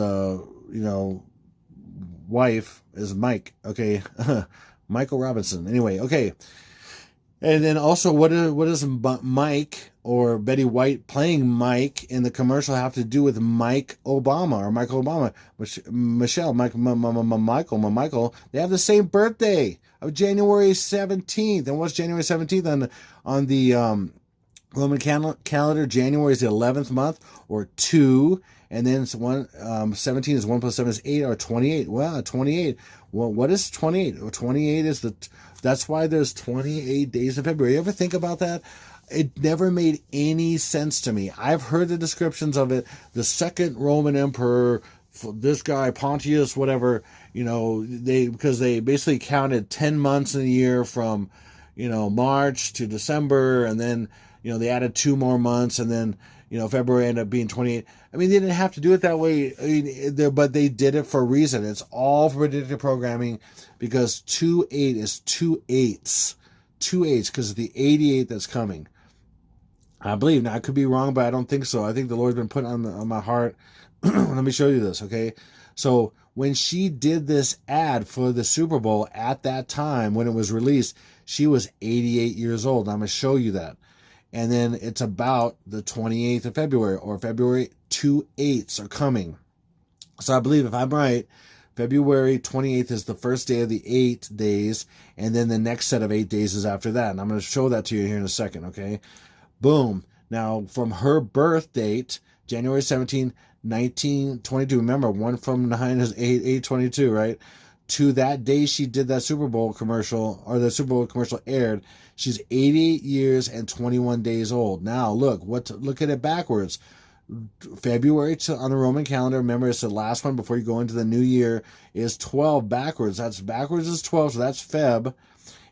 wife is Mike. Okay, Michael Robinson. Anyway, okay. And then also, what does Mike or Betty White playing Mike in the commercial have to do with Mike Obama or Michael Obama? Michelle, Michael, they have the same birthday of January 17th. And what's January 17th on the Roman calendar? January is the 11th month, or 2. And then 17 is 1 plus 7 is 8, or 28. Well, 28. Well, what is 28? 28 is that's why there's 28 days of February. You ever think about that? It never made any sense to me. I've heard the descriptions of it. The second Roman emperor, this guy, Pontius, whatever, because they basically counted 10 months in a year from, March to December, and then, they added 2 more months, and then, February ended up being 28. I mean, they didn't have to do it that way, but they did it for a reason. It's all for predictive programming, because 2-8 is 2 8s. 2 8s, because of the 88 that's coming. I believe. Now, I could be wrong, but I don't think so. I think the Lord's been putting on my heart. Let me show you this, okay? So, when she did this ad for the Super Bowl at that time, when it was released, she was 88 years old. I'm going to show you that. And then it's about the 28th of February, or February 2 8s are coming. So I believe, if I'm right, February 28th is the first day of the 8 days, and then the next set of 8 days is after that. And I'm going to show that to you here in a second, okay? Boom. Now, from her birth date, January 17, 1922, remember, 1 from 9 is 822, right? To that day she did that Super Bowl commercial, or the Super Bowl commercial aired, she's 88 years and 21 days old. Now, look at it backwards. February on the Roman calendar, remember, it's the last one before you go into the new year, is 12 backwards. That's backwards is 12, so that's Feb.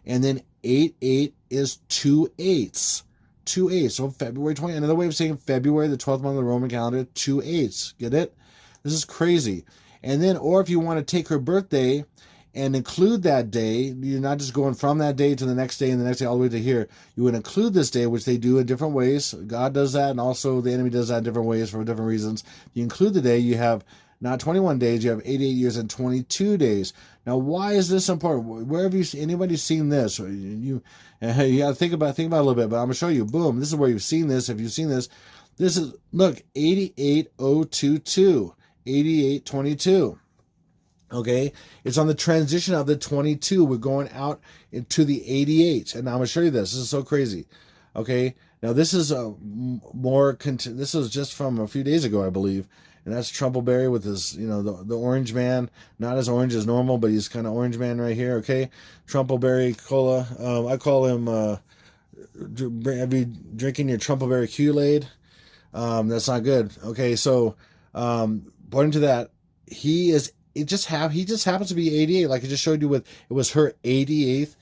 And then 8-8 is 2 8s. 2 8s. So February 20. Another way of saying February, the 12th month of the Roman calendar, 2 8s. Get it? This is crazy. And then, or if you want to take her birthday and include that day, you're not just going from that day to the next day and the next day all the way to here. You would include this day, which they do in different ways. God does that, and also the enemy does that in different ways for different reasons. You include the day, you have not 21 days, you have 88 years and 22 days. Now, why is this important? Where have anybody seen this? You got to think about it a little bit, but I'm going to show you. Boom, this is where you've seen this. If you've seen this, this is, look, 88022. 8822. Okay, it's on the transition of the 22. We're going out into the 88, and I'm gonna show you this. This is so crazy. Okay, now this is this is just from a few days ago, I believe, and that's Trumpleberry with his, the orange man, not as orange as normal, but he's kind of orange man right here. Okay, Trumpleberry cola. I call him. Have you drinking your Trumpleberry Kool-Aid? That's not good. Okay, so according to that, he just happens to be 88. Like I just showed you, with it was her 88th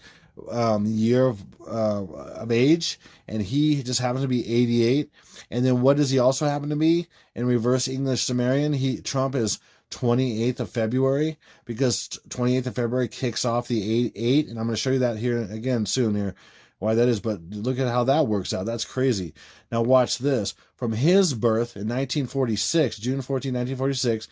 year of age, and he just happens to be 88. And then what does he also happen to be in reverse English Sumerian? Trump is 28th of February, because 28th of February kicks off the 8, and I'm going to show you that here again soon here, why that is. But look at how that works out. That's crazy. Now watch this. From his birth in 1946, June 14, 1946,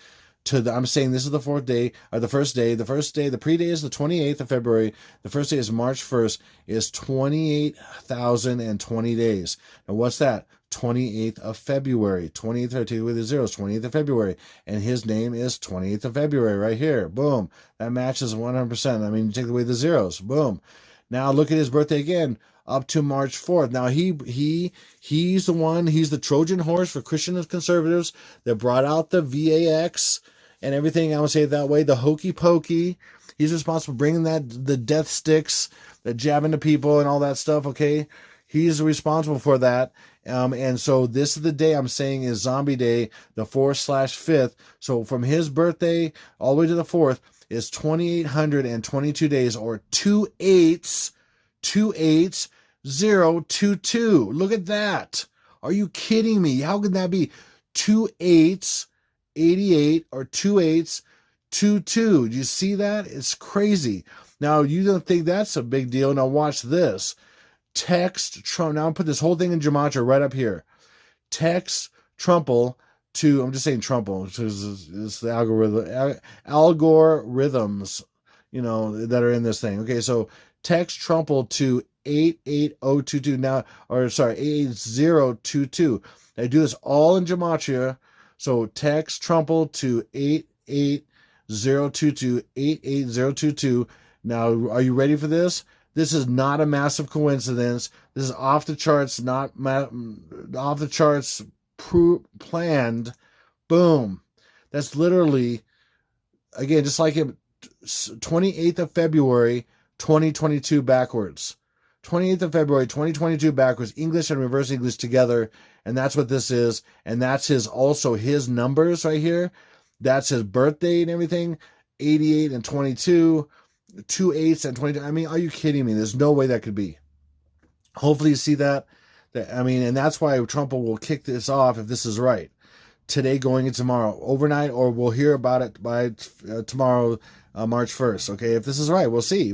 I'm saying this is the fourth day, or the first day. The pre-day is the 28th of February. The first day is March 1st, is 28,020 days. Now what's that? 28th of February. 28th with the zeros, 28th of February. And his name is 28th of February right here. Boom. That matches 100%. I mean, take away the zeros. Boom. Now look at his birthday again, up to March 4th. Now he's the one, he's the Trojan horse for Christian conservatives that brought out the VAX and everything. I would say it that way, the hokey pokey. He's responsible for bringing the death sticks, the jabbing to people and all that stuff, okay? He's responsible for that. And so this is the day I'm saying is Zombie Day, the 4/5th. So from his birthday all the way to the 4th is 2,822 days, or 2/8, Look at that. Are you kidding me? How could that be 2/8, 88, or 2/8, 22? Do you see that? It's crazy. Now, you don't think that's a big deal. Now, watch this. Text Trump. Now, I'll put this whole thing in gematria right up here. Text Trumple to, I'm just saying Trumple, because it's the algorithms, that are in this thing. Okay, so text Trumple to 88022 now, or sorry, 88022. I do this all in gematria. So text Trumple to 88022. Now, are you ready for this? This is not a massive coincidence. This is off the charts, planned. Boom. That's literally, again, just like it, 28th of February, 2022 backwards. 28th of February, 2022 backwards, English and reverse English together. And that's what this is. And that's also his numbers right here. That's his birthday and everything. 88 and 22, 2/8 and 22. I mean, are you kidding me? There's no way that could be. Hopefully you see that. And that's why Trump will kick this off if this is right. Today going into tomorrow, overnight, or we'll hear about it by tomorrow, March 1st. Okay, if this is right, we'll see.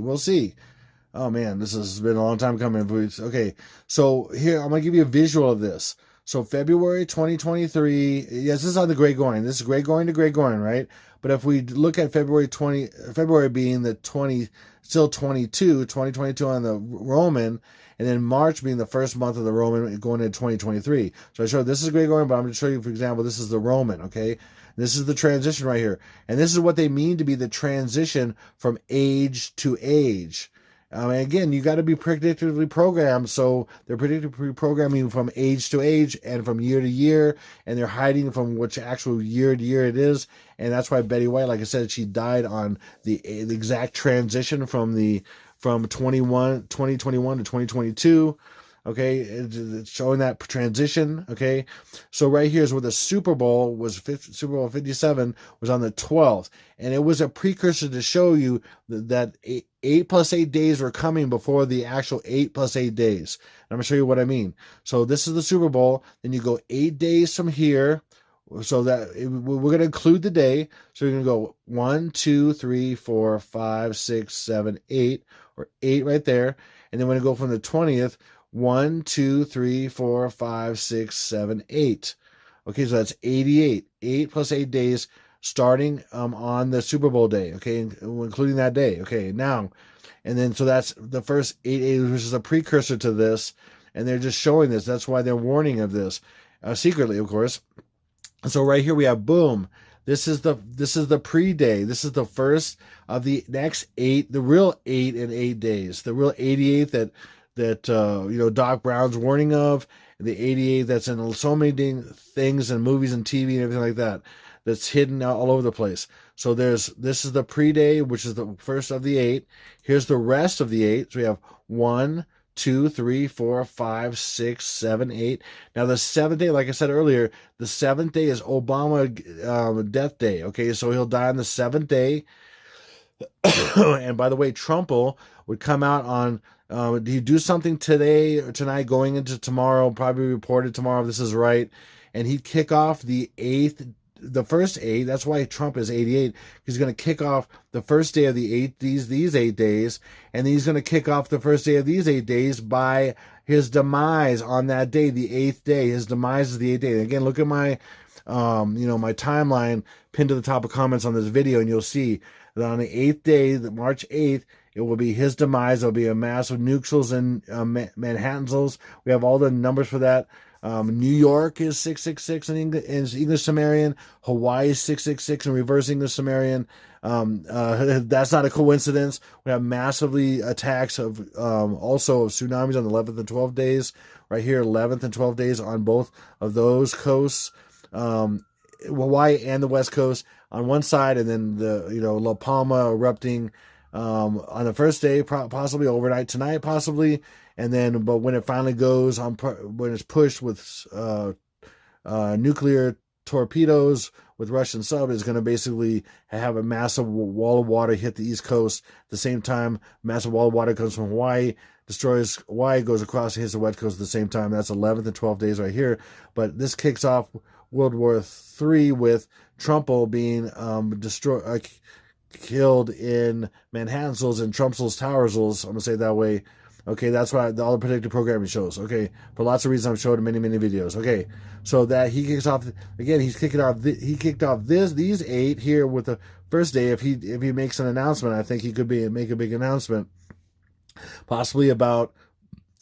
Oh man, this has been a long time coming. Okay, so here, I'm going to give you a visual of this. So February 2023, yes, this is how the Gregorian. This is Gregorian to Gregorian, right? But if we look at February being the 2022 on the Roman, and then March being the first month of the Roman going into 2023. So I showed this is Gregorian, but I'm going to show you, for example, this is the Roman, okay? This is the transition right here. And this is what they mean to be the transition from age to age. Again, you got to be predictively programmed. So they're predictively programming from age to age and from year to year, and they're hiding from which actual year to year it is. And that's why Betty White, like I said, she died on the exact transition from 2021 to 2022. Okay, it's showing that transition. Okay, so right here is where the Super Bowl was. Super Bowl 57 was on the 12th, and it was a precursor to show you that 8 plus 8 days were coming before the actual 8 plus 8 days. And I'm gonna show you what I mean. So this is the Super Bowl. Then you go 8 days from here. So that we're going to include the day. So you're going to go 1, 2, 3, 4, 5, 6, 7, 8, or 8 right there. And then we're going to go from the 20th, 1, 2, 3, 4, 5, 6, 7, 8. Okay, so that's 88. 8 plus 8 days starting on the Super Bowl day. Okay, including that day. Okay, now, and then so that's the first 8 days, which is a precursor to this. And they're just showing this. That's why they're warning of this secretly, of course. So right here we have boom. This is the pre-day. This is the first of the next 8, the real 8 and 8 days. The real 88 that Doc Brown's warning of, the 88 that's in so many things and movies and TV and everything like that, that's hidden out all over the place. So this is the pre-day, which is the first of the 8. Here's the rest of the 8. So we have 1, 2, 3, 4, 5, 6, 7, 8. Now the seventh day, like I said earlier, the seventh day is Obama death day. Okay, so he'll die on the seventh day. And by the way, Trump'll would come out on. He'd do something today or tonight, going into tomorrow. Probably reported tomorrow if this is right, and he'd kick off the first 8. That's why Trump is 88. He's going to kick off the first day of these 8 days, and then he's going to kick off the first day of these 8 days by his demise on that day, the 8th day. His demise is the 8th day. And again, look at my, my timeline pinned to the top of comments on this video, and you'll see that on the 8th day, March 8th, it will be his demise. There'll be a massive nukes and Manhattans. We have all the numbers for that. New York is 666 in English Sumerian. Hawaii is 666 in reverse English Sumerian. That's not a coincidence. We have massively attacks of also of tsunamis on the 11th and 12th days. Right here, 11th and 12th days on both of those coasts. Hawaii and the West Coast on one side, and then the La Palma erupting on the first day, possibly overnight tonight, possibly. And then, but when it finally goes on, when it's pushed with nuclear torpedoes with Russian sub, is going to basically have a massive wall of water hit the East Coast. At the same time, massive wall of water comes from Hawaii, destroys Hawaii, goes across, hits the West Coast at the same time. That's 11th and 12th days right here. But this kicks off World War III with Trump'll being killed in Manhattans and Trumps's Towers's. I'm going to say it that way. Okay, that's what all the predictive programming shows. Okay, for lots of reasons I've showed in many videos. Okay, so that he kicks off again. He kicked off these 8 here with the first day. If he makes an announcement, I think he could make a big announcement, possibly about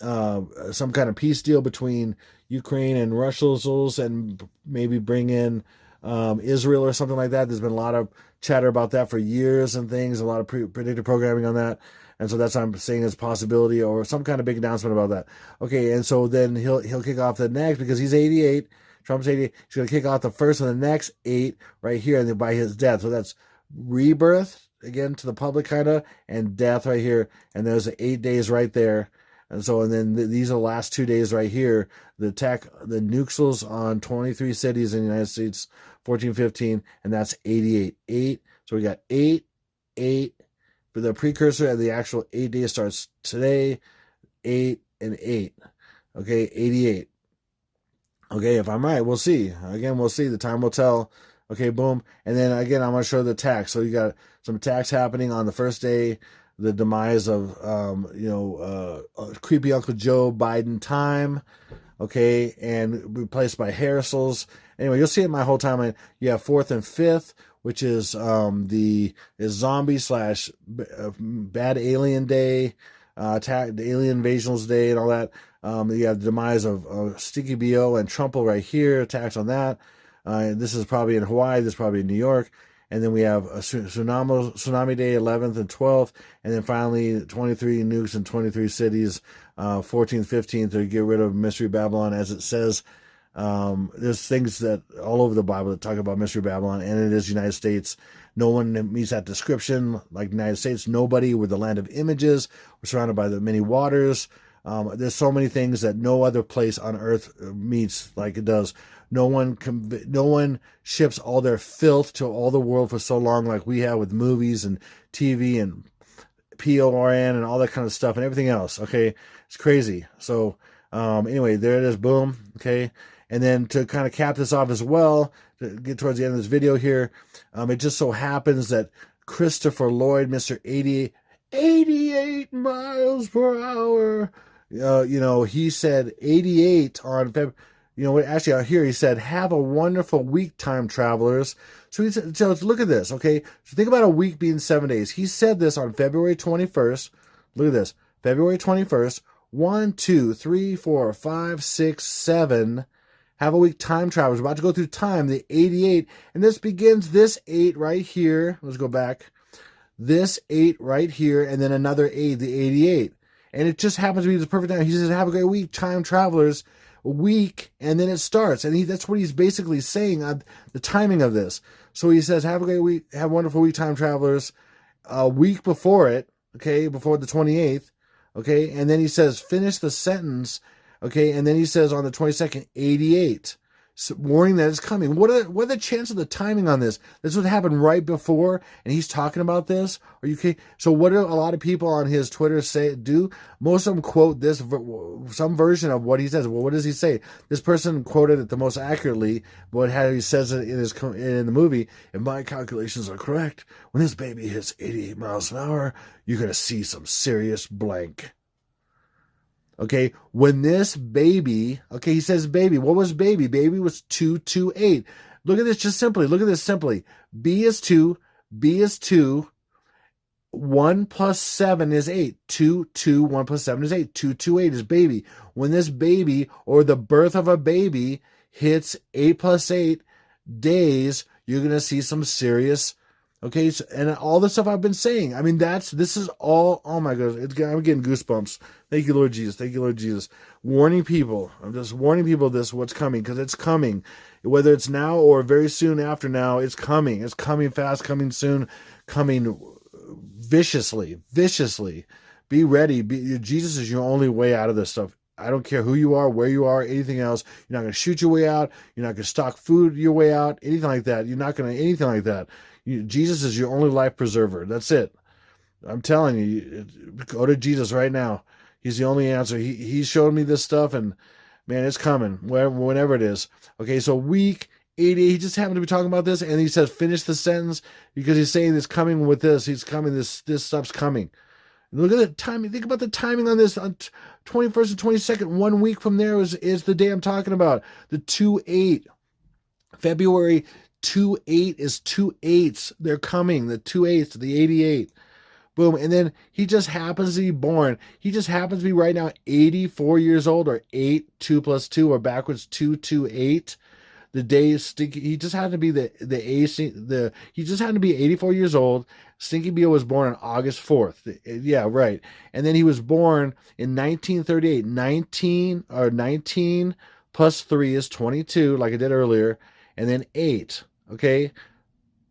some kind of peace deal between Ukraine and Russia, and maybe bring in Israel or something like that. There's been a lot of chatter about that for years and things. A lot of predictive programming on that. And so that's what I'm saying is possibility, or some kind of big announcement about that. Okay, and so then he'll kick off the next, because he's 88. Trump's 88. He's going to kick off the first of the next 8 right here, and then by his death. So that's rebirth, again, to the public, kind of, and death right here. And there's 8 days right there. And so, and then these are the last 2 days right here. The nukes on 23 cities in the United States, 14, 15, and that's 88. 8. So we got 8, 8. But the precursor and the actual 8 days starts today, 8 and 8. Okay, 88. Okay, if I'm right, we'll see. Again, we'll see. The time will tell. Okay, boom. And then again, I'm going to show the attacks. So you got some attacks happening on the first day. The demise of, creepy Uncle Joe Biden time. Okay, and replaced by Harris's. Anyway, you'll see it my whole timeline. You have 4th and 5th, which is the zombie / bad alien day, attack, the alien invasionals day, and all that. You have the demise of Sticky BO and Trump'll right here, attacks on that. This is probably in Hawaii. This is probably in New York. And then we have a tsunami day, 11th and 12th. And then finally, 23 nukes in 23 cities, 14th, 15th, to get rid of Mystery Babylon, as it says. There's things that all over the Bible that talk about Mystery Babylon, and it is United States. No one meets that description like the United States. Nobody. We're the land of images. We're surrounded by the many waters. There's so many things that no other place on earth meets like it does. No one ships all their filth to all the world for so long like we have with movies and TV and PORN and all that kind of stuff and everything else. Okay, it's crazy. So anyway, there it is. Boom. Okay. And then to kind of cap this off as well, to get towards the end of this video here, it just so happens that Christopher Lloyd, Mr. 88 miles per hour, he said 88 on February. Actually out here he said, have a wonderful week, time travelers. So he said, so look at this, okay? So think about a week being 7 days. He said this on February 21st. Look at this. February 21st. 1, 2, 3, 4, 5, 6, 7. Have a week, time travelers. We're about to go through time, the 88. And this begins this 8 right here. Let's go back. This 8 right here, and then another 8, the 88. And it just happens to be the perfect time. He says, have a great week, time travelers. Week, and then it starts. And that's what he's basically saying, the timing of this. So he says, have a great week, have a wonderful week, time travelers. A week before it, okay, before the 28th, Okay, and then he says, finish the sentence. Okay, and then he says on the 22nd, 88. So, warning that it's coming. What are the chances of the timing on this? This would happen right before, and he's talking about this. Are you kidding? So what do a lot of people on his Twitter do? Most of them quote this, some version of what he says. Well, what does he say? This person quoted it the most accurately, but how he says it in the movie. If my calculations are correct, when this baby hits 88 miles an hour, you're going to see some serious blank. Okay, when this baby, okay, he says baby. What was baby? Baby was 228. Look at this just simply. Look at this simply. B is 2. B is 2. 1 plus 7 is 8. 2, 1 plus 7 is 8. 228 is baby. When this baby, or the birth of a baby, hits 8 plus 8 days, you're going to see some serious, okay, so, and all the stuff I've been saying. I mean, this is all, oh my goodness, I'm getting goosebumps. Thank you, Lord Jesus. Thank you, Lord Jesus. Warning people. I'm just warning people what's coming, because it's coming. Whether it's now or very soon after now, it's coming. It's coming fast, coming soon, coming viciously. Be ready. Jesus is your only way out of this stuff. I don't care who you are, where you are, anything else. You're not going to shoot your way out. You're not going to stock food your way out, anything like that. You're not going to, anything like that. Jesus is your only life preserver. That's it. I'm telling you, go to Jesus right now. He's the only answer. He showed me this stuff, and man, it's coming, whenever it is. Okay, so week 80, he just happened to be talking about this, and he says, finish the sentence, because he's saying it's coming with this. He's coming, this stuff's coming. Look at the timing. Think about the timing on this. On 21st and 22nd, 1 week from there is the day I'm talking about. The 2/8. February 2/8 is 2 8s. They're coming. The 2 8s, the 88. Boom. And then he just happens to be born. He just happens to be right now 84 years old, or 8, 2 plus 2, or backwards 228. The day is Stinky. He just happened to be he just happened to be 84 years old. Stinky Beale was born on August 4th. Yeah, right. And then he was born in 1938. 19 plus 3 is 22, like I did earlier. And then 8. Okay.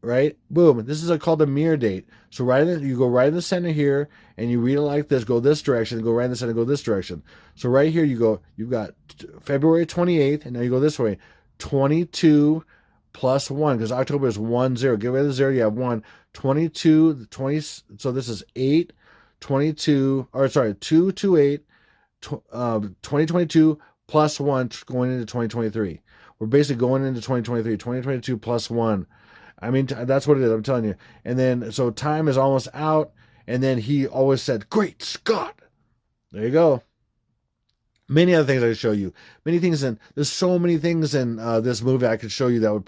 Right? Boom. This is called a mirror date. So you go right in the center here, and you read it like this, go this direction, go right in the center, go this direction. So right here you've got February 28th, and now you go this way. 22 plus 1, because October is 1, 0. Get rid of the 0, you have 1. 22, 20, so this is 8, 22, or sorry, 2 to 8, 2022 plus 1 going into 2023. We're basically going into 2023, 2022 plus 1. I mean, that's what it is, I'm telling you. And then, so time is almost out, and then he always said, great Scott. There you go. Many other things I could show you. There's so many things in this movie I could show you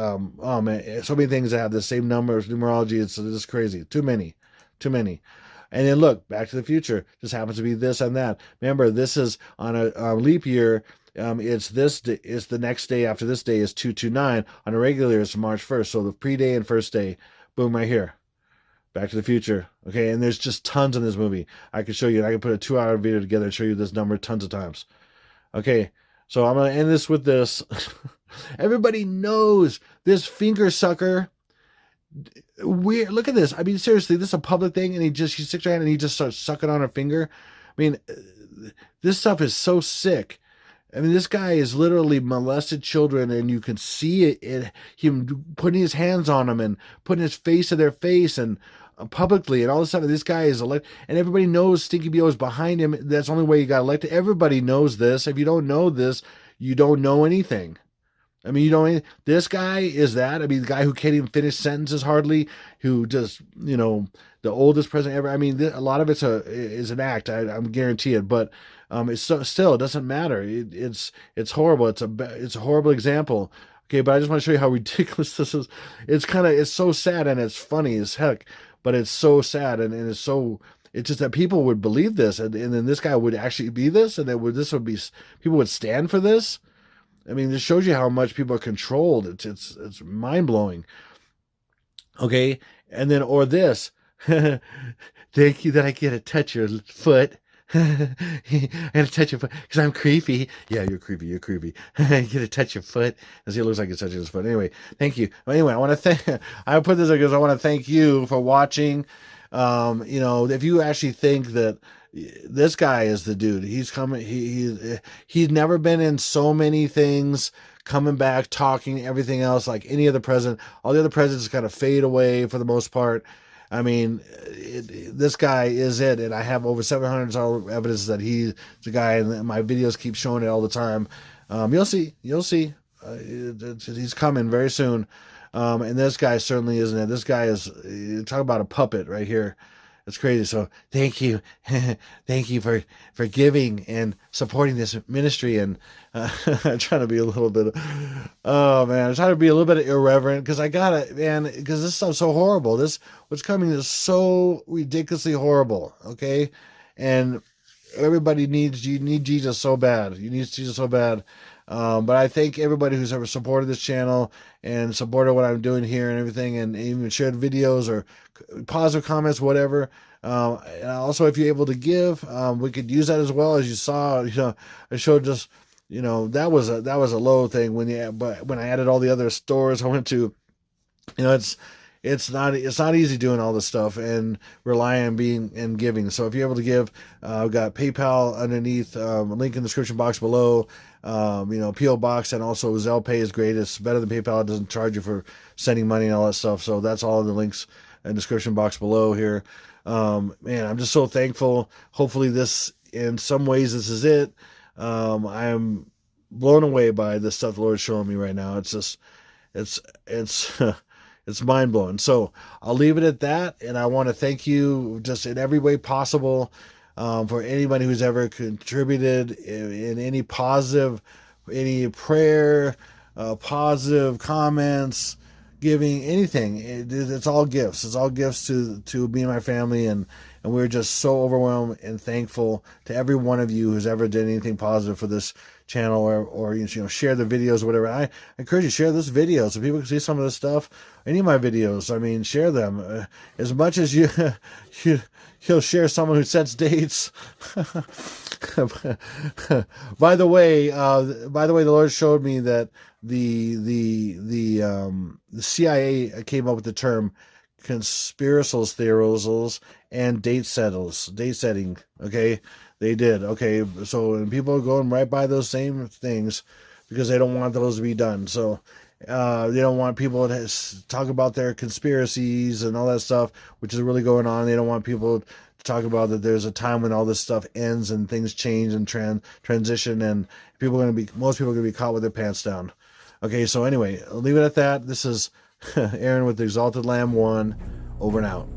oh man, so many things that have the same numbers, numerology. It's just crazy. Too many. And then look, Back to the Future just happens to be this and that. Remember, this is on a leap year. It's the next day after this day is 229. On a regular year, it's March 1st. So the pre-day and first day, boom, right here. Back to the Future. Okay, and there's just tons in this movie. I could show you, and I could put a 2-hour video together and show you this number tons of times. Okay, so I'm going to end this with this. Everybody knows this finger sucker. Weird. Look at this. I mean, seriously, this is a public thing, and she sticks her hand and he just starts sucking on her finger. I mean, this stuff is so sick. I mean, this guy is literally molested children, and you can see it him putting his hands on them and putting his face to their face and publicly and all this stuff. This guy is elected, and everybody knows Stinky Beale is behind him. That's the only way he got elected. Everybody knows this. If you don't know this, you don't know anything. I mean, this guy is that. I mean, the guy who can't even finish sentences hardly, who just, the oldest president ever. I mean, a lot of it's is an act. I'm guarantee it, but still, it doesn't matter. It's horrible. It's a horrible example. Okay, but I just want to show you how ridiculous this is. It's so sad, and it's funny as heck, but it's so sad, and it's just that people would believe this, and then this guy would actually be this, and people would stand for this. I mean, this shows you how much people are controlled. It's mind blowing. Okay, and then or this. Thank you that I get to touch your foot. I get to touch your foot because I'm creepy. Yeah, you're creepy. I get to touch your foot. And see, it looks like it's touching his foot. Anyway, thank you. Anyway, I put this because I want to thank you for watching. If you actually think that this guy is the dude. He's coming. He's never been in so many things, coming back, talking, everything else like any other president. All the other presidents kind of fade away for the most part. I mean, this guy is it, and I have over 700 evidence that he's the guy, and my videos keep showing it all the time. You'll see. He's coming very soon. And this guy certainly isn't it. This guy is, talk about a puppet right here. It's crazy. So thank you. Thank you for giving and supporting this ministry. And I'm trying to be a little bit, oh man, I'm trying to be a little bit irreverent because I gotta, man, because this stuff's so horrible. What's coming is so ridiculously horrible. Okay. And everybody you need Jesus so bad. You need Jesus so bad. But I thank everybody who's ever supported this channel and supported what I'm doing here and everything, and even shared videos or positive comments, whatever. And also, if you're able to give, we could use that as well. As you saw, I showed just, that was a low thing but when I added all the other stores I went to, it's not easy doing all this stuff and rely on being and giving. So if you're able to give, I've got PayPal underneath, link in the description box below. PO box, and also Zelle Pay is great. It's better than PayPal. It doesn't charge you for sending money and all that stuff. So that's all in the links in the description box below here. Man, I'm just so thankful. Hopefully this, in some ways, this is it. I'm blown away by the stuff the Lord's showing me right now. It's just, it's it's mind blowing. So I'll leave it at that. And I want to thank you just in every way possible. For anybody who's ever contributed in any positive, any prayer, positive comments, giving, anything. It's all gifts. It's all gifts to me and my family, and we're just so overwhelmed and thankful to every one of you who's ever done anything positive for this channel, or share the videos or whatever. I encourage you to share this video so people can see some of this stuff. Any of my videos, I mean, share them as much as you'll share someone who sets dates. By the way, the Lord showed me that the CIA came up with the term conspiracial theories and date setting. Okay, they did. Okay, so and people are going right by those same things because they don't want those to be done. So they don't want people to talk about their conspiracies and all that stuff, which is really going on. They don't want people to talk about that there's a time when all this stuff ends and things change and transition, and most people are going to be caught with their pants down. Okay, so anyway, I'll leave it at that. This is Aaron with the Exalted Lamb 1, over and out.